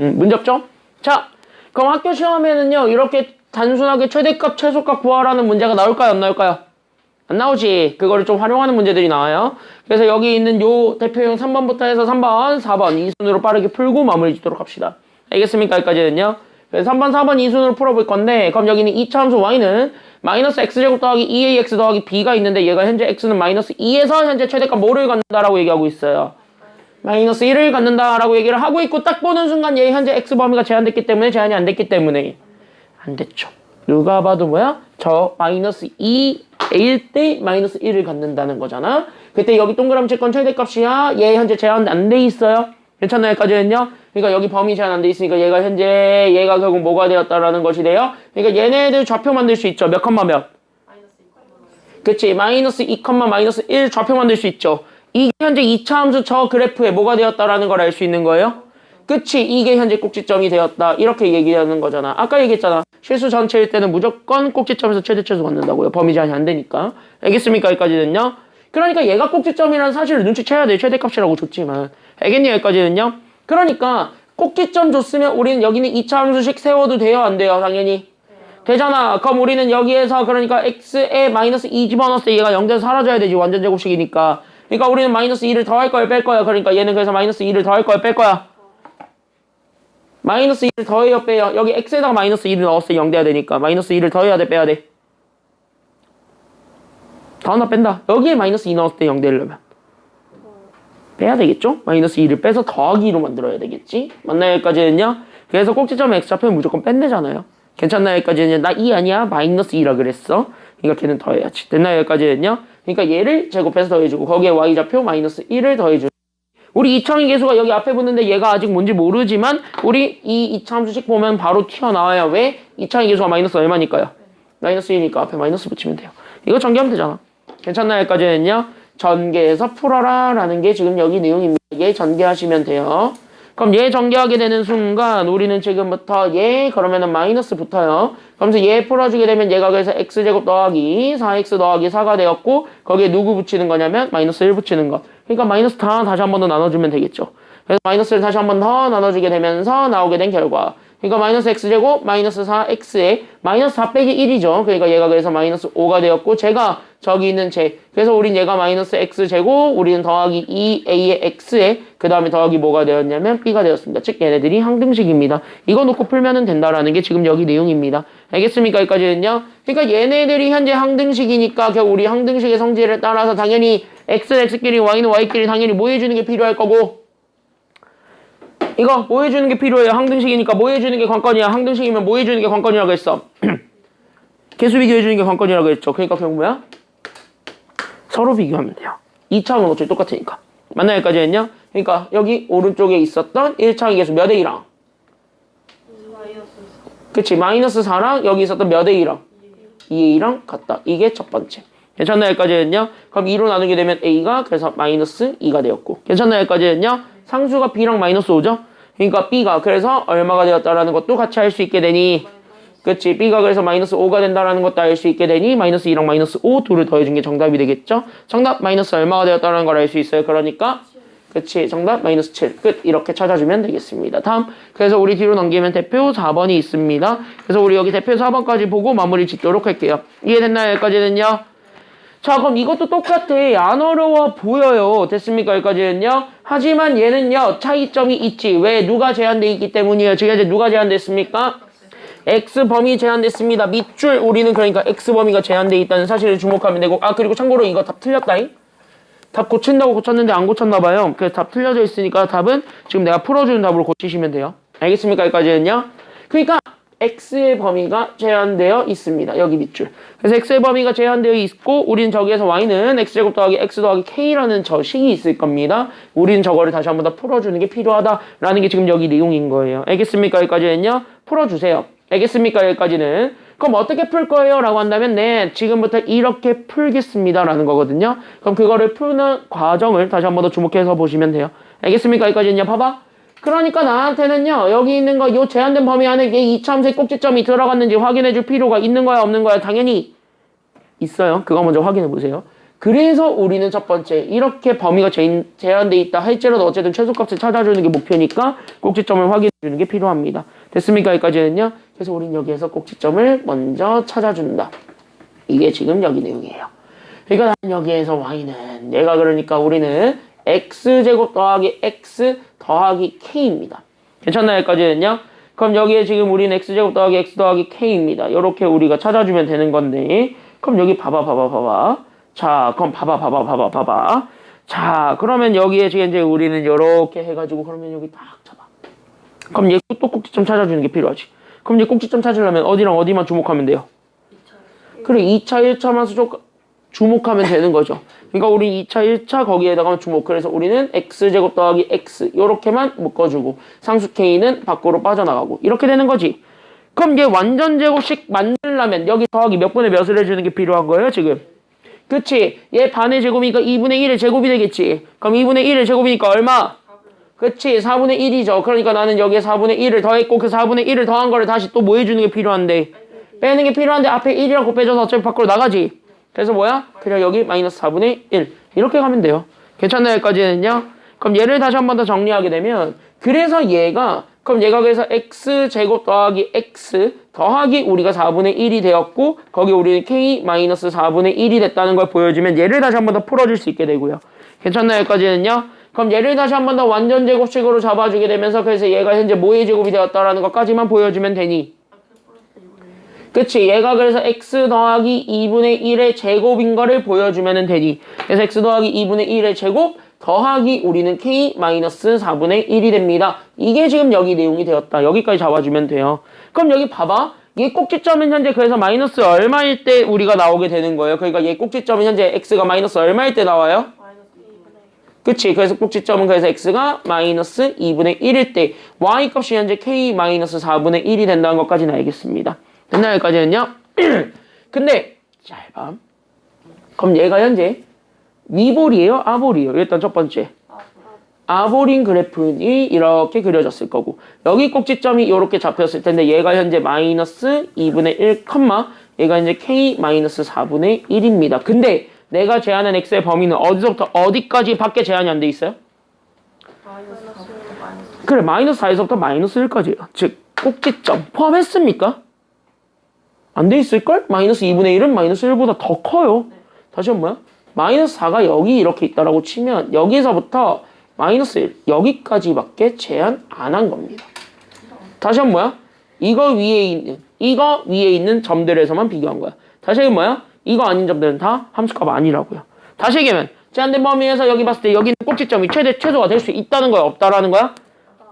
문제 없죠? 자, 그럼 학교 시험에는요, 이렇게 단순하게 최대값, 최소값 구하라는 문제가 나올까요, 안 나올까요? 안 나오지. 그거를 좀 활용하는 문제들이 나와요. 그래서 여기 있는 요 대표형 3번부터 해서 3번, 4번 이 순으로 빠르게 풀고 마무리 짓도록 합시다. 알겠습니까? 여기까지는요. 그래서 3번, 4번 이 순으로 풀어볼 건데, 그럼 여기는 2차 함수 y는 마이너스 x제곱 더하기 2ax 더하기 b가 있는데, 얘가 현재 x는 마이너스 2에서 현재 최대값 뭐를 갖는다라고 얘기하고 있어요. 마이너스 1을 갖는다라고 얘기를 하고 있고, 딱 보는 순간 얘 현재 x 범위가 제한됐기 때문에, 제한이 안 됐기 때문에 안 됐죠. 누가 봐도 뭐야? 저 마이너스 2a일 때 마이너스 1을 갖는다는 거잖아. 그때 여기 동그라미 건 최대값이야. 얘 현재 제한 안 돼 있어요. 괜찮나요? 여기까지는요? 그러니까 여기 범위 제한 안 돼 있으니까 얘가 현재 얘가 결국 뭐가 되었다라는 것이 돼요. 그러니까 얘네들 좌표 만들 수 있죠. 몇 컴마 몇? 그치. 마이너스 2 컴마 마이너스 1 좌표 만들 수 있죠. 이게 현재 2차 함수 저 그래프에 뭐가 되었다라는 걸 알 수 있는 거예요. 그치. 이게 현재 꼭지점이 되었다. 이렇게 얘기하는 거잖아. 아까 얘기했잖아. 실수 전체일 때는 무조건 꼭지점에서 최대 최소 갖는다고요. 범위 제한이 안 되니까. 알겠습니까? 여기까지는요. 그러니까 얘가 꼭지점이라는 사실을 눈치채야 돼. 최대값이라고 줬지만. 알겠니? 여기까지는요. 그러니까 꼭지점 줬으면 우리는 여기는 2차 함수식 세워도 돼요? 안 돼요? 당연히. 되잖아. 그럼 우리는 여기에서 그러니까 x에 마이너스 2 집어넣었을 때 얘가 0에서 사라져야 되지. 완전 제곱식이니까. 그러니까 우리는 마이너스 2를 더할 거야, 뺄 거야. 그러니까 얘는 그래서 마이너스 2를 더할 거야, 뺄 거야. 마이너스 2를 더해요, 빼요. 여기 x에다가 마이너스 2를 넣었을 때 0 돼야 되니까 마이너스 2를 더해야 돼, 빼야 돼. 더하나 뺀다. 여기에 마이너스 2 넣었을 때 0 되려면 빼야 되겠죠? 마이너스 2를 빼서 더하기로 만들어야 되겠지? 맞나요? 여기까지는요? 그래서 꼭지점에 x좌표는 무조건 뺀대잖아요. 괜찮나요? 여기까지는요? 나 2 아니야? 마이너스 2라 그랬어. 그러니까 걔는 더해야지. 됐나요? 여기까지는요? 그러니까 얘를 제곱해서 더해주고 거기에 y좌표 마이너스 1을 더해주고 우리 이차항의 계수가 여기 앞에 붙는데 얘가 아직 뭔지 모르지만 우리 이 2차 함수식 보면 바로 튀어나와요. 왜? 이차항의 계수가 마이너스 얼마니까요? 마이너스 2니까 앞에 마이너스 붙이면 돼요. 이거 전개하면 되잖아. 괜찮나요? 여기까지는요? 전개해서 풀어라 라는 게 지금 여기 내용입니다. 얘 전개하시면 돼요. 그럼 얘 전개하게 되는 순간 우리는 지금부터 얘 그러면은 마이너스 붙어요. 그러면서 얘 풀어주게 되면 얘가 그래서 x제곱 더하기 4x 더하기 4가 되었고 거기에 누구 붙이는 거냐면 마이너스 1 붙이는 거. 그러니까 마이너스 다 다시 한 번 더 나눠주면 되겠죠. 그래서 마이너스를 다시 한 번 더 나눠주게 되면서 나오게 된 결과. 그러니까 마이너스 x제곱 마이너스 4x에 마이너스 4 빼기 1이죠. 그러니까 얘가 그래서 마이너스 5가 되었고 제가 저기 있는 제 그래서 우린 얘가 마이너스 x제곱 우리는 더하기 2a의 x에 그 다음에 더하기 뭐가 되었냐면 b가 되었습니다. 즉 얘네들이 항등식입니다. 이거 놓고 풀면은 된다라는 게 지금 여기 내용입니다. 알겠습니까? 여기까지는요. 그러니까 얘네들이 현재 항등식이니까 결국 우리 항등식의 성질을 따라서 당연히 x는 x끼리 y는 y끼리 당연히 뭐 해주는 게 필요할 거고 이거 뭐 해주는 게 필요해요. 항등식이니까 뭐 해주는 게 관건이야. 항등식이면 뭐 해주는 게 관건이라고 했어. 개수 비교해주는 게 관건이라고 했죠. 그러니까 결국 뭐야? 서로 비교하면 돼요. 2차항은 어차피 똑같으니까. 맞나요? 여기까지는요? 그러니까 여기 오른쪽에 있었던 1차항의 계수 몇 A랑 그치 마이너스 4랑 여기 있었던 몇 A랑 2A랑 같다. 이게 첫 번째. 괜찮나요? 여기까지는요? 그럼 2로 나누게 되면 A가 그래서 마이너스 2가 되었고 괜찮나요? 여기까지는요? 상수가 B랑 마이너스 5죠? 그러니까 B가 그래서 얼마가 되었다라는 것도 같이 알 수 있게 되니 그치 B가 그래서 마이너스 5가 된다라는 것도 알 수 있게 되니 마이너스 2랑 마이너스 5 둘을 더해준 게 정답이 되겠죠? 정답 마이너스 얼마가 되었다는 걸 알 수 있어요. 그러니까 그치 정답 마이너스 7 끝 이렇게 찾아주면 되겠습니다. 다음 그래서 우리 뒤로 넘기면 대표 4번이 있습니다. 그래서 우리 여기 대표 4번까지 보고 마무리 짓도록 할게요. 이해됐나요? 여기까지는요? 자 그럼 이것도 똑같아. 안 어려워 보여요. 됐습니까? 여기까지는요? 하지만 얘는요 차이점이 있지. 왜? 누가 제한돼 있기 때문이에요. 지금 이제 누가 제한됐습니까? X 범위 제한됐습니다. 밑줄 우리는 그러니까 X 범위가 제한돼 있다는 사실을 주목하면 되고 아 그리고 참고로 이거 답 틀렸다잉? 답 고친다고 고쳤는데 안 고쳤나봐요. 그래서 답 틀려져 있으니까 답은 지금 내가 풀어주는 답으로 고치시면 돼요. 알겠습니까? 여기까지는요? 그러니까 X의 범위가 제한되어 있습니다. 여기 밑줄. 그래서 X의 범위가 제한되어 있고 우리는 저기에서 Y는 X제곱 더하기 X 더하기 K라는 저 식이 있을 겁니다. 우리는 저거를 다시 한 번 더 풀어주는 게 필요하다라는 게 지금 여기 내용인 거예요. 알겠습니까? 여기까지는요? 풀어주세요. 알겠습니까? 여기까지는. 그럼 어떻게 풀 거예요? 라고 한다면 네, 지금부터 이렇게 풀겠습니다. 라는 거거든요. 그럼 그거를 푸는 과정을 다시 한 번 더 주목해서 보시면 돼요. 알겠습니까? 여기까지는요. 봐봐. 그러니까 나한테는요. 여기 있는 거 요 제한된 범위 안에 얘 이차함수의 꼭지점이 들어갔는지 확인해 줄 필요가 있는 거야? 없는 거야? 당연히 있어요. 그거 먼저 확인해 보세요. 그래서 우리는 첫 번째 이렇게 범위가 제한돼 있다 할지라도 어쨌든 최소값을 찾아주는 게 목표니까 꼭지점을 확인해 주는 게 필요합니다. 됐습니까? 여기까지는요. 그래서 우리는 여기에서 꼭지점을 먼저 찾아준다. 이게 지금 여기 내용이에요. 그러니까 여기에서 y는 얘가 그러니까 우리는 x제곱 더하기 x 더하기 k입니다. 괜찮나요? 여기까지는요. 그럼 여기에 지금 우리는 x제곱 더하기 x 더하기 k입니다. 이렇게 우리가 찾아주면 되는 건데 그럼 여기 봐봐. 자, 그럼 봐봐. 자, 그러면 여기에 지금 이제 우리는 이렇게 해가지고 그러면 여기 딱 잡아. 그럼 얘 또 꼭지점 찾아주는 게 필요하지. 그럼 얘 꼭지점 찾으려면 어디랑 어디만 주목하면 돼요? 2차. 그래, 2차, 1차만 주목하면 되는 거죠. 그러니까 우리 2차, 1차 거기에다가 주목. 그래서 우리는 x제곱 더하기 x 요렇게만 묶어주고 상수 k는 밖으로 빠져나가고 이렇게 되는 거지. 그럼 얘 완전 제곱식 만들려면 여기 더하기 몇 분의 몇을 해주는 게 필요한 거예요 지금? 그치? 얘 반의 제곱이니까 2분의 1의 제곱이 되겠지. 그럼 2분의 1의 제곱이니까 얼마? 그치? 4분의 1이죠. 그러니까 나는 여기에 4분의 1을 더했고 그 4분의 1을 더한 거를 다시 또 뭐 해주는 게 필요한데? 빼는 게 필요한데 앞에 1이라고 빼줘서 어차피 밖으로 나가지. 그래서 뭐야? 그냥 여기 마이너스 4분의 1 이렇게 가면 돼요. 괜찮나요? 여기까지는요? 그럼 얘를 다시 한 번 더 정리하게 되면 그래서 얘가 그래서 x제곱 더하기 x 더하기 우리가 4분의 1이 되었고 거기 우리는 k 마이너스 4분의 1이 됐다는 걸 보여주면 얘를 다시 한 번 더 풀어줄 수 있게 되고요. 괜찮나요? 여기까지는요? 그럼 얘를 다시 한 번 더 완전 제곱식으로 잡아주게 되면서 그래서 얘가 현재 뭐의 제곱이 되었다라는 것까지만 보여주면 되니 그치? 얘가 그래서 x 더하기 2분의 1의 제곱인 거를 보여주면 되니 그래서 x 더하기 2분의 1의 제곱 더하기 우리는 k 마이너스 4분의 1이 됩니다. 이게 지금 여기 내용이 되었다. 여기까지 잡아주면 돼요. 그럼 여기 봐봐. 얘 꼭지점은 현재 그래서 마이너스 얼마일 때 우리가 나오게 되는 거예요. 그러니까 얘 꼭지점은 현재 x가 마이너스 얼마일 때 나와요? 그치? 그래서 꼭지점은 그래서 x가 마이너스 2분의 1일 때 y 값이 현재 k 마이너스 4분의 1이 된다는 것까지는 알겠습니다. 됐나요? 여기까지는요? 근데 잘 봐. 그럼 얘가 현재 위볼이에요? 아볼이에요? 일단 첫 번째 아볼인 그래프니 이렇게 그려졌을 거고 여기 꼭지점이 이렇게 잡혔을 텐데 얘가 현재 마이너스 2분의 1, 얘가 이제 k 마이너스 4분의 1입니다. 근데 내가 제한한 x의 범위는 어디서부터 어디까지 밖에 제한이 안 돼 있어요? 그래, 마이너스 4에서부터 마이너스 1까지예요. 즉 꼭지점 포함했습니까? 안 돼 있을걸? 마이너스 2분의 1은 마이너스 1보다 더 커요. 다시 한번 뭐야? 마이너스 4가 여기 이렇게 있다라고 치면 여기서부터 마이너스 1 여기까지밖에 제한 안 한 겁니다. 다시 한번 뭐야? 이거 위에 있는 점들에서만 비교한 거야. 다시 얘기하면 뭐야? 이거 아닌 점들은 다 함수값 아니라고요. 다시 얘기하면 제한된 범위에서 여기 봤을 때 여기는 꼭지점이 최소가 될 수 있다는 거야? 없다라는 거야?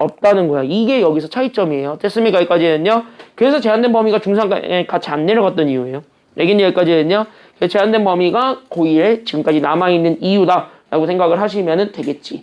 없다는 거야. 이게 여기서 차이점이에요. 됐습니까? 여기까지는요. 그래서 제한된 범위가 중상에 같이 안 내려갔던 이유예요. 알겠니? 여기까지는요. 제한된 범위가 고2에 지금까지 남아있는 이유다라고 생각을 하시면 되겠지.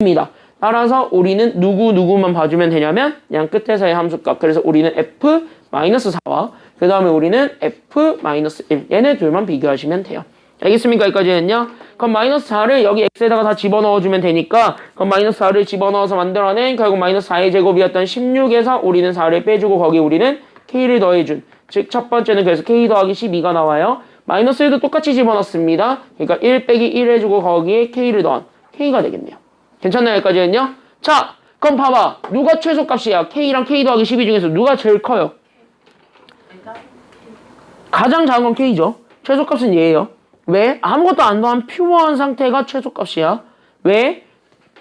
입니다. 따라서 우리는 누구만 봐주면 되냐면 그냥 끝에서의 함수값. 그래서 우리는 f-4와 그 다음에 우리는 f-1 얘네 둘만 비교하시면 돼요. 알겠습니까? 여기까지는요. 그럼 마이너스 4를 여기 x에다가 다 집어넣어주면 되니까 그럼 마이너스 4를 집어넣어서 만들어낸 결국 마이너스 4의 제곱이었던 16에서 우리는 4를 빼주고 거기 우리는 k를 더해준 즉 첫 번째는 그래서 k 더하기 12가 나와요. 마이너스 1도 똑같이 집어넣습니다. 그러니까 1 빼기 1 해주고 거기에 k를 더한 k가 되겠네요. 괜찮나요? 여기까지는요? 자, 그럼 봐봐. 누가 최소값이야? k랑 k 더하기 12 중에서 누가 제일 커요? 가장 작은 건 k죠. 최소값은 얘예요. 왜? 아무것도 안 더한 퓨어한 상태가 최소값이야. 왜?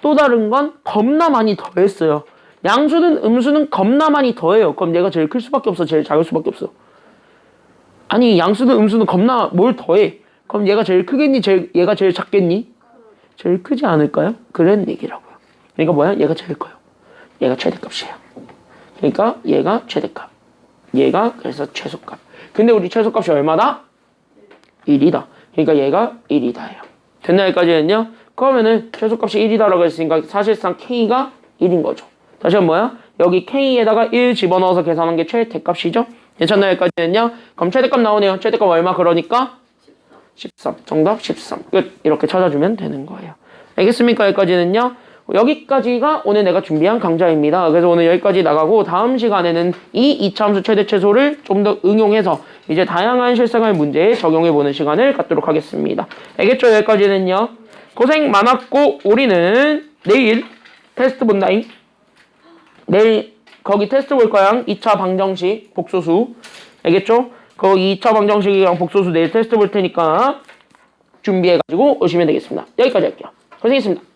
또 다른 건 겁나 많이 더했어요. 양수는 음수는 겁나 많이 더해요. 그럼 얘가 제일 클 수밖에 없어? 제일 작을 수밖에 없어? 아니, 양수는 음수는 겁나 뭘 더해? 그럼 얘가 제일 크겠니? 얘가 제일 작겠니? 제일 크지 않을까요? 그런 얘기라고요. 그러니까 뭐야? 얘가 제일 커요. 얘가 최대값이에요. 그러니까 얘가 최대값. 얘가 그래서 최소값. 근데 우리 최소값이 얼마다? 1이다. 그러니까 얘가 1이다예요. 됐나 여기까지는요? 그러면은 최소값이 1이다라고 했으니까 사실상 k가 1인 거죠. 다시 한번 뭐야? 여기 k에다가 1 집어넣어서 계산한 게 최대값이죠? 괜찮나요? 여기까지는요? 그럼 최대값 나오네요. 최대값 얼마? 그러니까 13. 정답 13. 끝. 이렇게 찾아주면 되는 거예요. 알겠습니까? 여기까지는요? 여기까지가 오늘 내가 준비한 강좌입니다. 그래서 오늘 여기까지 나가고 다음 시간에는 이 이차함수 최대 최소를 좀 더 응용해서 이제 다양한 실생활 문제에 적용해보는 시간을 갖도록 하겠습니다. 알겠죠? 여기까지는요. 고생 많았고 우리는 내일 테스트 본다잉. 내일 거기 테스트 볼 거야. 2차 방정식 복소수. 알겠죠? 거기 2차 방정식이랑 복소수 내일 테스트 볼 테니까 준비해가지고 오시면 되겠습니다. 여기까지 할게요. 고생했습니다.